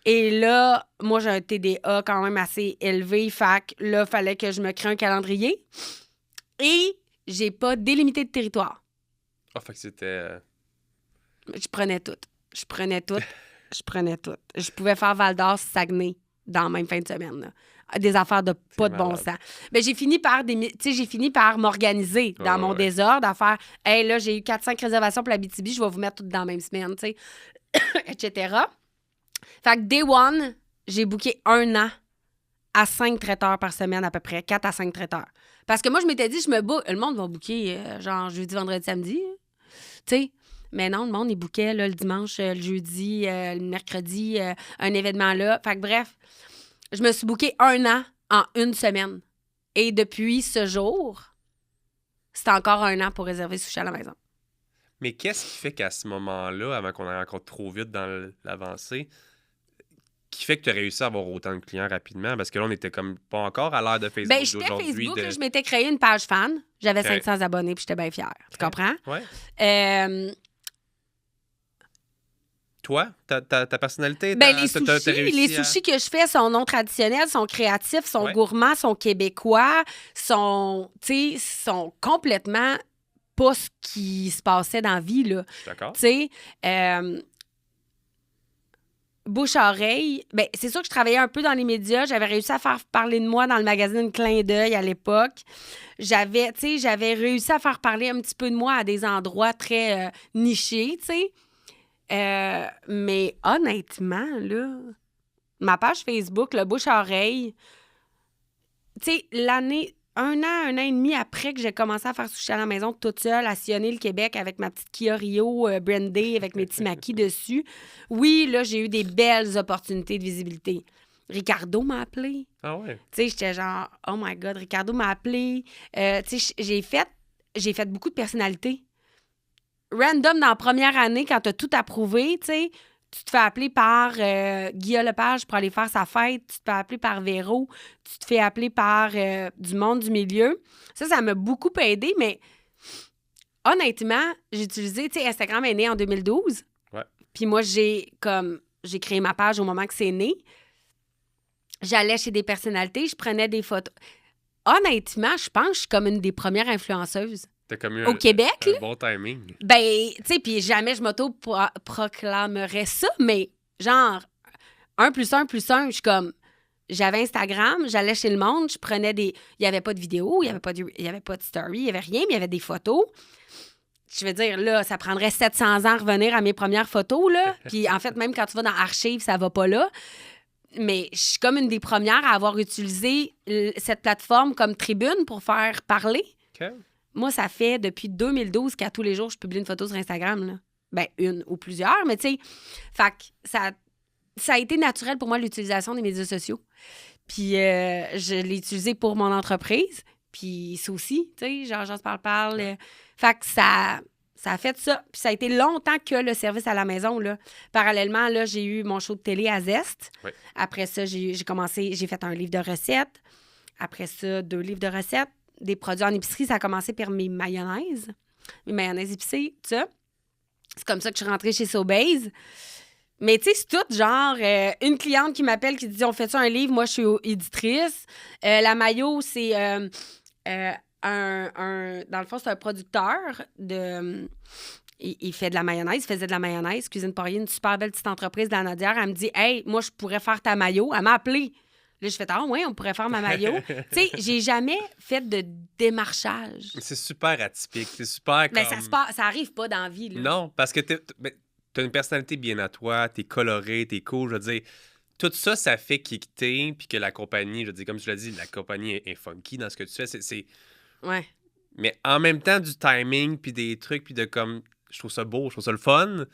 Et là, moi, j'ai un TDA quand même assez élevé. Fait que là, il fallait que je me crée un calendrier. Et j'ai pas délimité de territoire. Ah, fait que c'était... Je prenais tout. Je prenais tout. Je pouvais faire Val-d'Or, Saguenay dans la même fin de semaine, là. Des affaires de pas de bon malade. sens. Mais j'ai fini par m'organiser dans mon ouais. désordre, à faire « Hey, là, j'ai eu 4-5 réservations pour la BTB, je vais vous mettre toutes dans la même semaine, tu sais. » etc. Fait que day one, j'ai booké 1 an à 5 traiteurs par semaine à peu près, 4 à 5 traiteurs. Parce que moi, je m'étais dit, le monde va booker genre jeudi, vendredi, samedi. Tu sais. Mais non, le monde, il bookait là, le dimanche, le jeudi, le mercredi, un événement là. Fait que bref, je me suis booké 1 an en 1 semaine. Et depuis ce jour, c'est encore 1 an pour réserver sushi à la maison. Mais qu'est-ce qui fait qu'à ce moment-là, avant qu'on aille encore trop vite dans l'avancée, qui fait que tu as réussi à avoir autant de clients rapidement? Parce que là, on était comme pas encore à l'ère de Facebook Ben, j'étais d'aujourd'hui. Facebook, là, je m'étais créé une page fan. J'avais OK. 500 abonnés, puis j'étais bien fière. Tu comprends? Ouais. Toi, ta personnalité, Ben, t'as les réussi à... sushis que je fais sont non traditionnels, sont créatifs, sont Ouais. gourmands, sont québécois, sont complètement pas ce qui se passait dans la vie, là. Je suis d'accord. Tu sais, bouche-oreille, ben, c'est sûr que je travaillais un peu dans les médias. J'avais réussi à faire parler de moi dans le magazine Clin d'œil à l'époque. J'avais réussi à faire parler un petit peu de moi à des endroits très nichés, tu sais. Mais honnêtement, là, ma page Facebook, le bouche-oreille, tu sais, un an et demi après que j'ai commencé à faire sushi à la maison toute seule, à sillonner le Québec avec ma petite Kia Rio brandée avec mes petits maquis dessus, oui, là, j'ai eu des belles opportunités de visibilité. Ricardo m'a appelé. Ah ouais. Tu sais, j'étais genre, oh my God, Ricardo m'a appelé. Tu sais, j'ai fait beaucoup de personnalités. Random, dans la première année, quand t'as tout approuvé, tu sais, tu te fais appeler par Guillaume Lepage pour aller faire sa fête. Tu te fais appeler par Véro. Tu te fais appeler par du monde du milieu. Ça m'a beaucoup aidé, mais honnêtement, j'ai utilisé... Tu sais, Instagram est né en 2012. Ouais. Puis moi, j'ai créé ma page au moment que c'est né. J'allais chez des personnalités, je prenais des photos. Honnêtement, je pense que je suis comme une des premières influenceuses. T'as comme eu Au Québec, un là? bon timing. Ben, tu sais, puis jamais je m'auto-proclamerais ça, mais genre, 1 + 1 + 1, je suis comme... J'avais Instagram, j'allais chez le monde, je prenais des... Il n'y avait pas de vidéo, il n'y avait pas de story, il n'y avait rien, mais il y avait des photos. Je veux dire, là, ça prendrait 700 ans à revenir à mes premières photos, là. Puis en fait, même quand tu vas dans Archives, ça va pas là. Mais je suis comme une des premières à avoir utilisé cette plateforme comme tribune pour faire parler. OK. Moi, ça fait depuis 2012 qu'à tous les jours, je publie une photo sur Instagram, là. Ben, une ou plusieurs, mais tu sais, fait que ça a été naturel pour moi, l'utilisation des médias sociaux. Puis, je l'ai utilisé pour mon entreprise. Puis, ça aussi, tu sais, genre, j'en parle. Fait que ça Ça a fait ça. Puis ça a été longtemps que le service à la maison, là. Parallèlement, là, j'ai eu mon show de télé à Zest. Oui. Après ça, j'ai fait un livre de recettes. Après ça, 2 livres de recettes. Des produits en épicerie, ça a commencé par mes mayonnaises épicées, tout ça. C'est comme ça que je suis rentrée chez Sobeys. Mais tu sais, c'est tout genre une cliente qui m'appelle qui dit « On fait ça un livre? » Moi, je suis éditrice. La maillot, c'est dans le fond, c'est un producteur de... Il fait de la mayonnaise, il faisait de la mayonnaise. Cuisine Poirier, une super belle petite entreprise dans la Nodière. Elle me dit « Hey, moi, je pourrais faire ta maillot. » Elle m'a appelée. Là, je fais « Ah ouais, on pourrait faire ma maillot. » Tu sais, j'ai jamais fait de démarchage. C'est super atypique. C'est super comme... Ben, ça arrive pas dans la vie, là. Non, parce que t'as une personnalité bien à toi, t'es coloré, t'es cool, je veux dire. Tout ça, ça fait kicker, puis que la compagnie, je veux dire, comme tu l'as dit, la compagnie est funky dans ce que tu fais. C'est... Ouais. Mais en même temps, du timing, puis des trucs, puis de comme... Je trouve ça beau, je trouve ça le fun.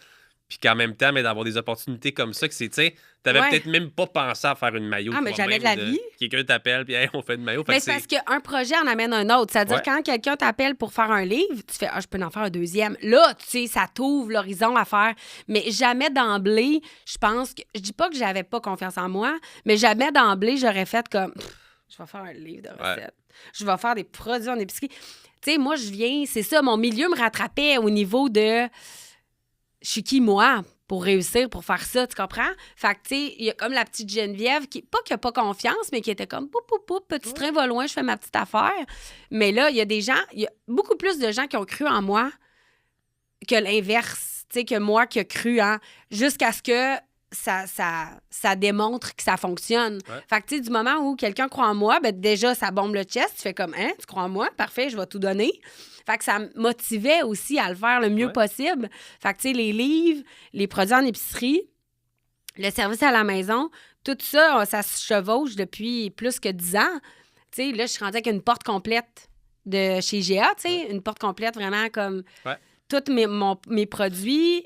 Puis qu'en même temps, mais d'avoir des opportunités comme ça, que c'est, tu sais, t'avais peut-être même pas pensé à faire une maillot. Ah, mais jamais de la vie. Quelqu'un t'appelle, puis hey, on fait une maillot. Mais c'est parce qu'un projet en amène un autre. C'est-à-dire, quand quelqu'un t'appelle pour faire un livre, tu fais « Ah, je peux en faire un deuxième. » Là, tu sais, ça t'ouvre l'horizon à faire. Mais jamais d'emblée, je pense que... Je dis pas que j'avais pas confiance en moi, mais jamais d'emblée, j'aurais fait comme « Je vais faire un livre de recettes. Je vais faire des produits en épicerie. » Tu sais, moi, je viens... C'est ça, mon milieu me rattrapait au niveau de... Je suis qui, moi, pour réussir, pour faire ça, tu comprends? Fait que, tu sais, il y a comme la petite Geneviève qui, pas qu'il n'a pas confiance, mais qui était comme, petit train va loin, je fais ma petite affaire. Mais là, il y a beaucoup plus de gens qui ont cru en moi que l'inverse, tu sais, que moi qui ai cru en, jusqu'à ce que ça démontre que ça fonctionne. Ouais. Fait que, tu sais, du moment où quelqu'un croit en moi, ben déjà, ça bombe le chest, tu fais comme, hein, tu crois en moi? Parfait, je vais tout donner. Fait que ça me motivait aussi à le faire le mieux possible. Fait que, tu sais, les livres, les produits en épicerie, le service à la maison, tout ça, ça se chevauche depuis plus que 10 ans. Tu sais, là, je suis rendue avec une porte complète de chez GA, tu sais, une porte complète vraiment comme tous mes produits.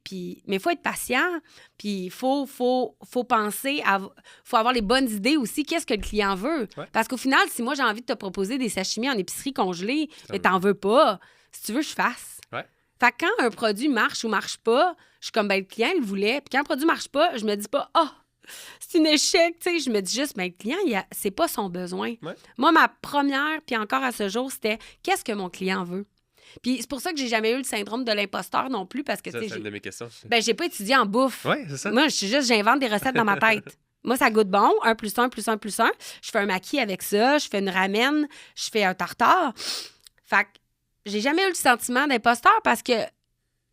Puis, mais il faut être patient, puis il faut penser, faut avoir les bonnes idées aussi. Qu'est-ce que le client veut? Ouais. Parce qu'au final, si moi, j'ai envie de te proposer des sashimi en épicerie congelés, mais t'en veux pas, si tu veux, je fasse. Ouais. Fait que quand un produit marche ou marche pas, je suis comme, ben le client, il voulait. Puis quand un produit marche pas, je me dis pas, c'est un échec, tu sais. Je me dis juste, ben le client, c'est pas son besoin. Ouais. Moi, ma première, puis encore à ce jour, c'était, qu'est-ce que mon client veut? Puis c'est pour ça que j'ai jamais eu le syndrome de l'imposteur non plus, parce que, tu sais, c'est une de mes questions. Ben, j'ai pas étudié en bouffe. Oui, c'est ça. Moi, j'invente des recettes dans ma tête. Moi, ça goûte bon. 1 + 1 + 1 + 1. Je fais un maquis avec ça. Je fais une ramen. Je fais un tartare. Fait que j'ai jamais eu le sentiment d'imposteur parce que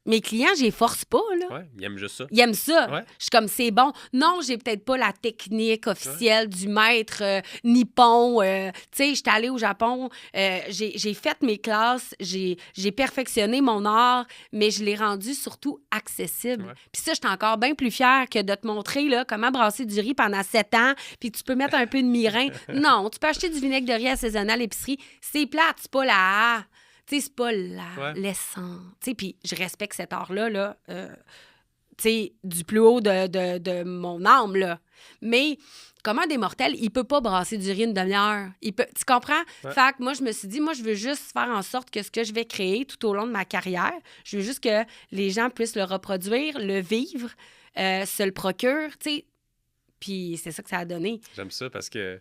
mes clients, je les force pas, là. Oui, ils aiment juste ça. Ils aiment ça. Ouais. Je suis comme, c'est bon. Non, j'ai peut-être pas la technique officielle du maître nippon. Tu sais, j'étais allée au Japon. J'ai fait mes classes. J'ai perfectionné mon art, mais je l'ai rendu surtout accessible. Ouais. Puis ça, j'étais encore bien plus fière que de te montrer là, comment brasser du riz pendant 7 ans, puis tu peux mettre un peu de mirin. Non, tu peux acheter du vinaigre de riz assaisonné à l'épicerie. C'est plate, c'est pas la... Tu sais, c'est pas l'essence. Tu sais, puis je respecte cet art-là, là, tu sais, du plus haut de mon âme, là. Mais comme un des mortels, il peut pas brasser du riz une demi-heure. Tu comprends? Ouais. Fait que moi, je me suis dit, moi, je veux juste faire en sorte que ce que je vais créer tout au long de ma carrière, je veux juste que les gens puissent le reproduire, le vivre, se le procurent, tu sais. Puis c'est ça que ça a donné. J'aime ça parce que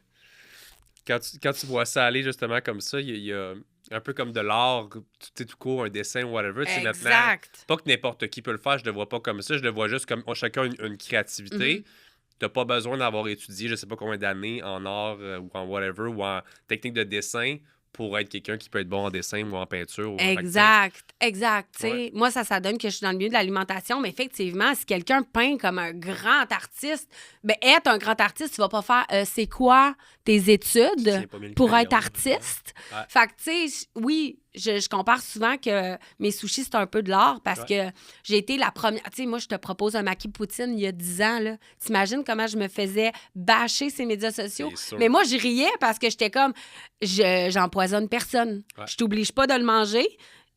quand tu vois ça aller justement comme ça, il y a un peu comme de l'art, tout court, un dessin, whatever. Exact. Pas que n'importe qui peut le faire, je le vois pas comme ça, je le vois juste comme chacun une créativité. T'as pas besoin d'avoir étudié, je sais pas combien d'années en art ou en whatever, ou en technique de dessin pour être quelqu'un qui peut être bon en dessin ou en peinture. Ou exact. Ouais. Moi, ça donne que je suis dans le milieu de l'alimentation, mais effectivement, si quelqu'un peint comme un grand artiste, ben être un grand artiste, tu vas pas faire c'est quoi tes études pour être artiste. Ouais. Fait que, tu sais, oui, je compare souvent que mes sushis, c'est un peu de l'art parce que j'ai été la première... Tu sais, moi, je te propose un maquis poutine il y a 10 ans, là. T'imagines comment je me faisais bâcher ces médias sociaux? Mais moi, je riais parce que j'étais comme... J'empoisonne personne. Ouais. Je t'oblige pas de le manger.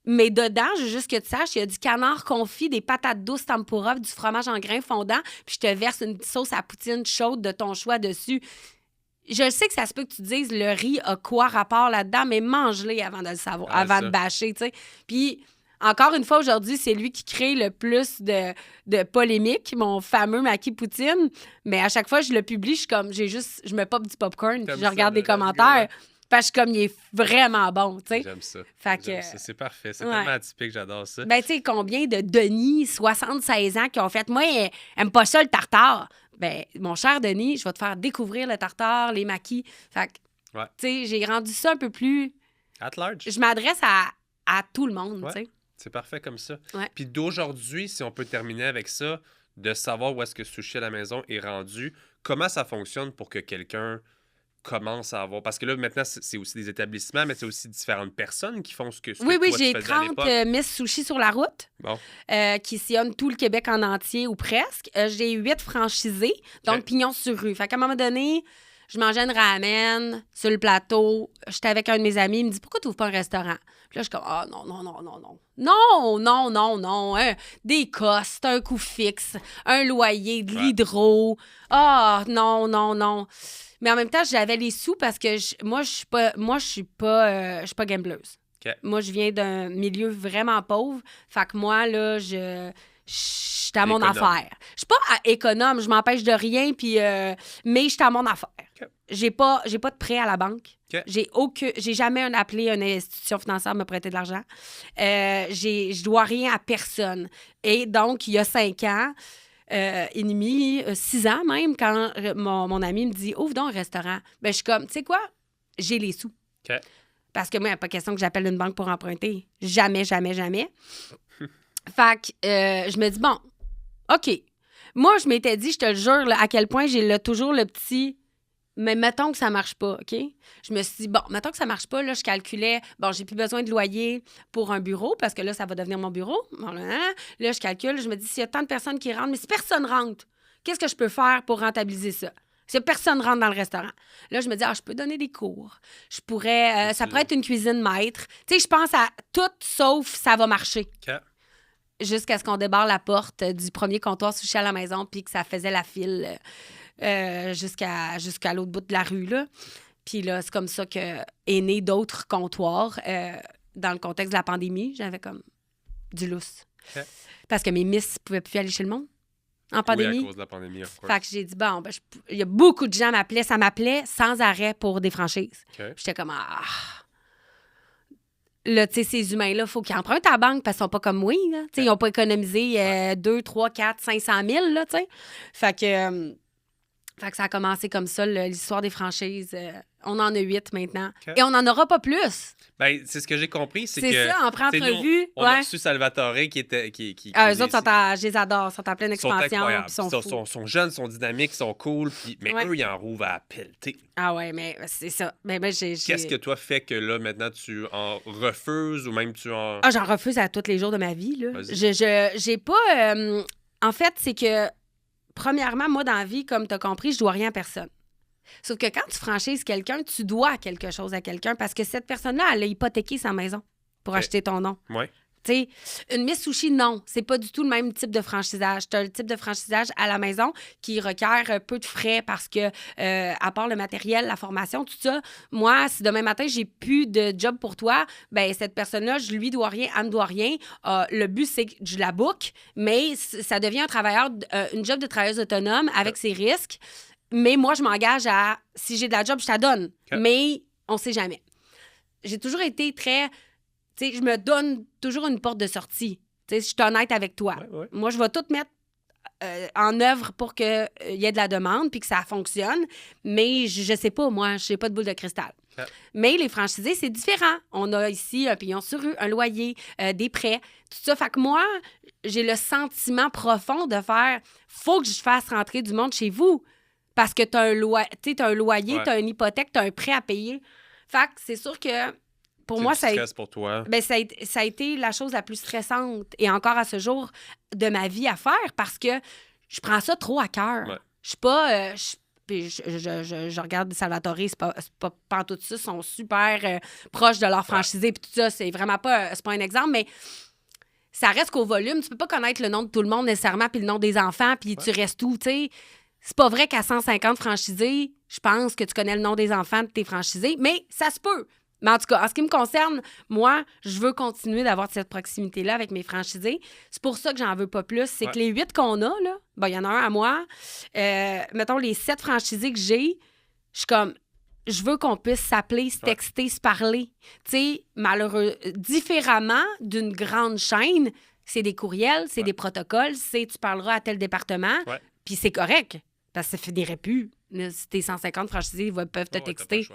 Mais dedans, je veux juste que tu saches, il y a du canard confit, des patates douces tempura, du fromage en grains fondant, puis je te verse une sauce à poutine chaude de ton choix dessus. je sais que ça se peut que tu te dises le riz a quoi rapport là-dedans, mais mange-les avant de le savoir, avant de bâcher, tu sais. Puis, encore une fois, aujourd'hui, c'est lui qui crée le plus de polémiques, mon fameux maquis poutine. Mais à chaque fois que je le publie, je me pop du popcorn, puis je regarde les commentaires. Parce que comme il est vraiment bon, tu sais. J'aime ça. Ça. C'est parfait. C'est tellement atypique, j'adore ça. Ben, tu sais, combien de Denis, 76 ans, qui ont fait « Moi, aime pas ça, le tartare. » Ben, mon cher Denis, je vais te faire découvrir le tartare, les maquis. Fait que, tu sais, j'ai rendu ça un peu plus... At large. Je m'adresse à tout le monde, tu sais. C'est parfait comme ça. Ouais. Puis d'aujourd'hui, si on peut terminer avec ça, de savoir où est-ce que Sushi à la maison est rendu, comment ça fonctionne pour que quelqu'un commence à avoir... Parce que là, maintenant, c'est aussi des établissements, mais c'est aussi différentes personnes qui font ce que Oui, toi, tu j'ai faisais à 30 l'époque. Miss Sushi sur la route qui sillonnent tout le Québec en entier ou presque. J'ai 8 franchisés, donc pignon sur rue. Fait qu'à un moment donné, je mangeais une ramen sur le plateau. J'étais avec un de mes amis, il me dit « Pourquoi tu n'ouvres pas un restaurant? » Puis là, je suis comme « Ah, non. Non. Des costes, un coût fixe, un loyer, de l'hydro. Ah, non. » Mais en même temps, j'avais les sous parce que moi, je suis pas gambleuse. Okay. Moi, je viens d'un milieu vraiment pauvre. Fait que moi, là, je suis à mon affaire. Je suis pas économe, je m'empêche de rien, puis mais je suis à mon affaire. Okay. J'ai pas de prêt à la banque. Okay. J'ai jamais appelé une institution financière me prêter de l'argent. Je dois rien à personne. Et donc, il y a 5 ans, et demi, 6 ans même, quand mon ami me dit « Ouvre donc un restaurant », ben je suis comme « Tu sais quoi? J'ai les sous. Okay. » Parce que moi, il n'y a pas question que j'appelle une banque pour emprunter. Jamais. Fait que je me dis « Bon, OK. » Moi, je m'étais dit, je te le jure, là, à quel point j'ai toujours le petit... Mais mettons que ça marche pas, OK? Je me suis dit, bon, mettons que ça marche pas, là, je calculais, bon, j'ai plus besoin de loyer pour un bureau, parce que là, ça va devenir mon bureau. Bon, là, je calcule, je me dis, s'il y a tant de personnes qui rentrent, mais si personne rentre, qu'est-ce que je peux faire pour rentabiliser ça? Si personne rentre dans le restaurant. Là, je me dis, je peux donner des cours. Je pourrais, ça pourrait être une cuisine maître. Tu sais, je pense à tout sauf ça va marcher. Okay. Jusqu'à ce qu'on débarre la porte du premier comptoir Sushi à la maison, puis que ça faisait la file jusqu'à l'autre bout de la rue, là. Puis là, c'est comme ça qu'est né d'autres comptoirs. Dans le contexte de la pandémie, j'avais comme du lousse. Okay. Parce que mes miss ne pouvaient plus aller chez le monde en pandémie. Oui, à cause de la pandémie, of course. Fait que j'ai dit, bon, ben, il y a beaucoup de gens m'appelaient. Ça m'appelait sans arrêt pour des franchises. Okay. J'étais comme, Là, tu sais, ces humains-là, il faut qu'ils empruntent à la banque parce qu'ils sont pas comme moi, là. Tu sais, ils n'ont pas économisé 2, 3, 4, 500 000, là, tu sais. Fait que ça a commencé comme ça, l'histoire des franchises. On en a 8 maintenant. Okay. Et on n'en aura pas plus. Ben, c'est ce que j'ai compris, c'est que... C'est ça, en pré-entrevue. On a reçu Salvatore qui était... eux autres, je les adore, sont en pleine expansion. Ils sont jeunes, sont dynamiques, sont cool, mais eux, ils en rouvent à pelleter. Ah ouais, mais c'est ça. Qu'est-ce que toi fait que là, maintenant, tu en refuses ou même tu en... j'en refuse à tous les jours de ma vie, là. J'ai pas... en fait, c'est que, premièrement, moi, dans la vie, comme tu as compris, je dois rien à personne. Sauf que quand tu franchises quelqu'un, tu dois quelque chose à quelqu'un parce que cette personne-là, elle a hypothéqué sa maison pour acheter ton nom. Oui. Tu sais, une Miss Sushi, non. C'est pas du tout le même type de franchisage. Tu as le type de franchisage à la maison qui requiert peu de frais parce que, à part le matériel, la formation, tout ça, moi, si demain matin, j'ai plus de job pour toi, ben cette personne-là, je lui dois rien, elle me doit rien. Le but, c'est que je la book, mais ça devient un travailleur, une job de travailleuse autonome avec ses risques. Mais moi, je m'engage à, si j'ai de la job, je la donne. Okay. Mais on sait jamais. J'ai toujours été très... Tu sais, je me donne toujours une porte de sortie. Tu sais, je suis honnête avec toi. Ouais. Moi, je vais tout mettre en œuvre pour qu'il y ait de la demande puis que ça fonctionne. Mais je sais pas, moi, je n'ai pas de boule de cristal. Okay. Mais les franchisés, c'est différent. On a ici un pignon sur rue, un loyer, des prêts, tout ça. Fait que moi, j'ai le sentiment profond de faire « faut que je fasse rentrer du monde chez vous ». Parce que tu as un loyer, tu as une hypothèque, tu as un prêt à payer. Fait que c'est sûr que pour moi, ça pour toi. Ben, ça a été la chose la plus stressante et encore à ce jour de ma vie à faire parce que je prends ça trop à cœur. Ouais. Je suis pas... je regarde Salvatore, c'est pas tout ça, ils sont super proches de leur franchisé puis tout ça, c'est vraiment pas... c'est pas un exemple, mais... Ça reste qu'au volume. Tu peux pas connaître le nom de tout le monde nécessairement puis le nom des enfants puis tu restes où, tu sais... c'est pas vrai qu'à 150 franchisés, je pense que tu connais le nom des enfants de tes franchisés, mais ça se peut. Mais en tout cas, en ce qui me concerne, moi, je veux continuer d'avoir cette proximité-là avec mes franchisés. C'est pour ça que j'en veux pas plus. C'est que les 8 qu'on a, là, il y en a un à moi. Mettons, les 7 franchisés que j'ai, je suis comme, je veux qu'on puisse s'appeler, se texter, se parler. Tu sais, malheureux, différemment d'une grande chaîne, c'est des courriels, c'est des protocoles, c'est tu parleras à tel département, puis c'est correct, parce que ça fait des répus. Si t'es 150 franchisés, ils peuvent te texter.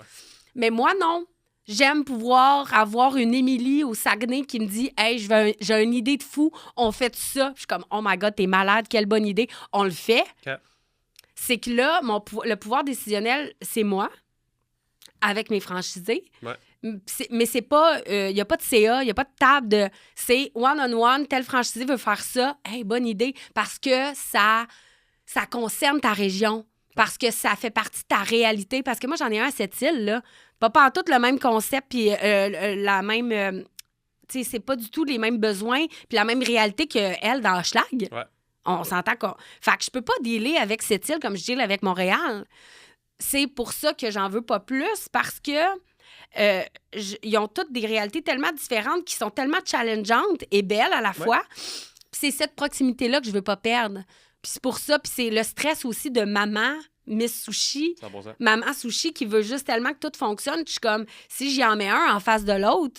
Mais moi, non. J'aime pouvoir avoir une Émilie au Saguenay qui me dit « Hey, j'ai une idée de fou, on fait ça. » Je suis comme « Oh my God, t'es malade, quelle bonne idée. » On le fait. Okay. C'est que là, le pouvoir décisionnel, c'est moi, avec mes franchisés. Mais c'est pas... Il n'y a pas de CA, il n'y a pas de table de... C'est one-on-one, tel franchisé veut faire ça. Hey, bonne idée. Parce que ça concerne ta région. Parce que ça fait partie de ta réalité. Parce que moi, j'en ai un à Sept-Îles, là. Pas en tout le même concept, puis la même... tu sais, c'est pas du tout les mêmes besoins, puis la même réalité qu'elle dans Hochelag. On s'entend qu'on... Fait que je peux pas dealer avec Sept-Îles comme je deal avec Montréal. C'est pour ça que j'en veux pas plus, parce que ils ont toutes des réalités tellement différentes qui sont tellement challengeantes et belles à la fois. Puis c'est cette proximité-là que je veux pas perdre. Puis c'est pour ça, puis c'est le stress aussi de maman... Miss Sushi, 100%. Maman Sushi qui veut juste tellement que tout fonctionne. Je suis comme, si j'y en mets un en face de l'autre,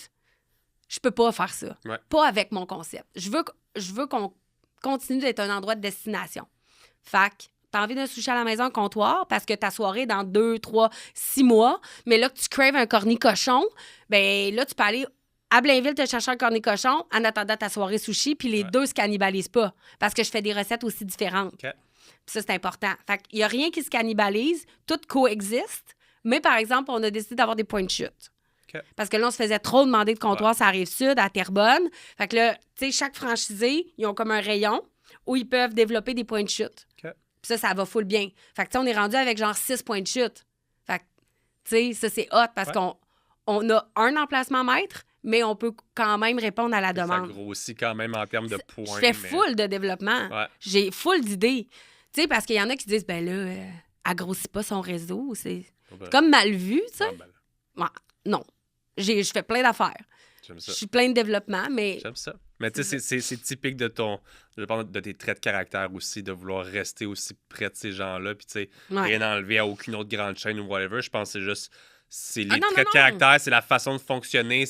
je peux pas faire ça. Pas avec mon concept. Je veux qu'on continue d'être un endroit de destination. Fait que t'as envie d'un sushi à la maison comptoir parce que ta soirée est dans 2, 3, 6 mois, mais là que tu craves un cornet cochon, ben là, tu peux aller à Blainville te chercher un cornet cochon en attendant ta soirée sushi, puis les deux se cannibalisent pas parce que je fais des recettes aussi différentes. Okay. Puis ça, c'est important. Fait qu'il n'y a rien qui se cannibalise, tout coexiste, mais par exemple, on a décidé d'avoir des points de chute. Okay. Parce que là, on se faisait trop demander de comptoir sur la Rive-Sud, à Terrebonne. Fait que là, tu sais, chaque franchisé, ils ont comme un rayon où ils peuvent développer des points de chute. Okay. Puis ça va full bien. Fait que tu sais, on est rendu avec genre 6 points de chute. Fait que, tu sais, ça, c'est hot parce qu'on a un emplacement maître, mais on peut quand même répondre à la demande. Ça grossit quand même en termes de points. Je fais full de développement. J'ai full d'idées. Tu sais, parce qu'il y en a qui disent, ben là, elle grossit pas son réseau. C'est comme mal vu, tu sais. Non. Je fais plein d'affaires. J'aime ça. Je suis plein de développement, mais... J'aime ça. Mais tu sais, c'est typique de de tes traits de caractère aussi, de vouloir rester aussi près de ces gens-là. Puis tu sais, rien enlever à aucune autre grande chaîne ou whatever. Je pense que c'est juste... C'est les traits de caractère, c'est la façon de fonctionner.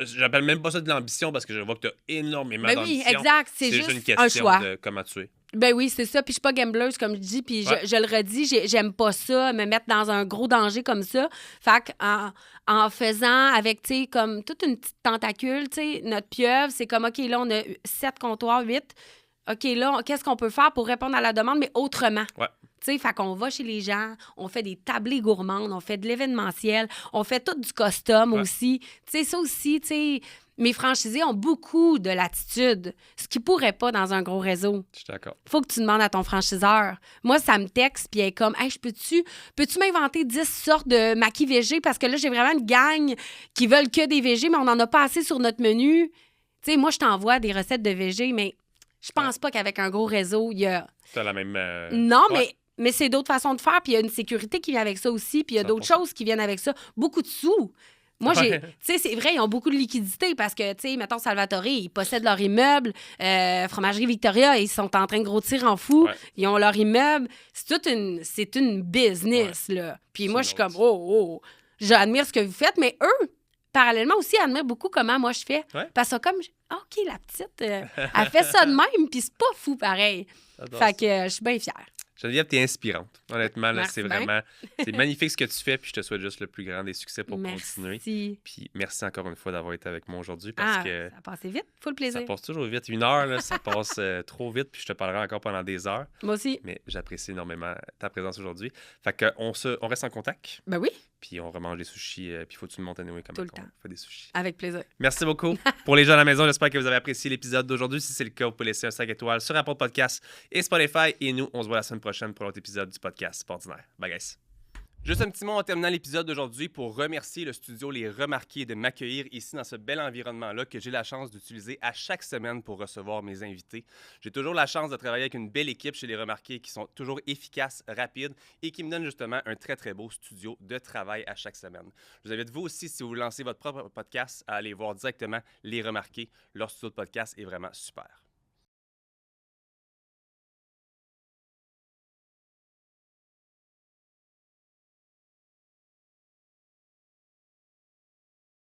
J'appelle même pas ça de l'ambition parce que je vois que tu as énormément d'ambition. Oui, exact. C'est juste une question de comment tu es. Ben oui, c'est ça. Puis je suis pas gambleuse, comme je dis. Puis je le redis, j'aime pas ça, me mettre dans un gros danger comme ça. Fait en faisant avec, tu sais, comme toute une petite tentacule, tu sais, notre pieuvre, c'est comme, OK, là, on a 7 comptoirs, 8. OK, là, qu'est-ce qu'on peut faire pour répondre à la demande, mais autrement? Tu sais, fait qu'on va chez les gens, on fait des tablées gourmandes, on fait de l'événementiel, on fait tout du custom aussi. Tu sais, ça aussi, tu sais, mes franchisés ont beaucoup de latitude, ce qu'ils pourraient pas dans un gros réseau. Je suis d'accord. Faut que tu demandes à ton franchiseur. Moi, ça me texte, puis elle est comme, « Hey, peux-tu m'inventer 10 sortes de maquis végé? Parce que là, j'ai vraiment une gang qui veulent que des végés, mais on n'en a pas assez sur notre menu. » Tu sais, moi, je t'envoie des recettes de végé, mais je pense pas qu'avec un gros réseau, il y a... T'as la même... Non, mais c'est d'autres façons de faire, puis il y a une sécurité qui vient avec ça aussi, puis il y a d'autres choses qui viennent avec ça. Beaucoup de sous. Moi, tu sais, c'est vrai, ils ont beaucoup de liquidités parce que, tu sais, mettons, Salvatore, ils possèdent leur immeuble. Fromagerie Victoria, ils sont en train de grossir en fou. Ils ont leur immeuble. C'est une business, là. Puis moi, je suis comme, j'admire ce que vous faites, mais eux, parallèlement aussi, admirent beaucoup comment moi je fais. Parce que comme, OK, la petite, elle fait ça de même, puis c'est pas fou pareil. Fait que je suis bien fière. Geneviève, t'es inspirante. Honnêtement, là, c'est vraiment... C'est magnifique ce que tu fais, puis je te souhaite juste le plus grand des succès pour continuer. Puis merci encore une fois d'avoir été avec moi aujourd'hui, parce que... Ça a passé vite, full plaisir. Ça passe toujours vite. 1 heure, là, ça passe trop vite, puis je te parlerai encore pendant des heures. Moi aussi. Mais j'apprécie énormément ta présence aujourd'hui. Fait qu'on reste en contact. Ben oui. Puis on remange des sushis, puis faut que tu me montres anyway comment on fait des sushis. Avec plaisir. Merci beaucoup. Pour les gens à la maison, j'espère que vous avez apprécié l'épisode d'aujourd'hui. Si c'est le cas, vous pouvez laisser un 5 étoiles sur Apple Podcast et Spotify. Et nous, on se voit la semaine prochaine pour l'autre épisode du podcast Sportinaire. Bye guys. Juste un petit mot en terminant l'épisode d'aujourd'hui pour remercier le studio Les Remarqués de m'accueillir ici dans ce bel environnement-là que j'ai la chance d'utiliser à chaque semaine pour recevoir mes invités. J'ai toujours la chance de travailler avec une belle équipe chez Les Remarqués qui sont toujours efficaces, rapides et qui me donnent justement un très très beau studio de travail à chaque semaine. Je vous invite vous aussi, si vous lancez votre propre podcast, à aller voir directement Les Remarqués. Leur studio de podcast est vraiment super.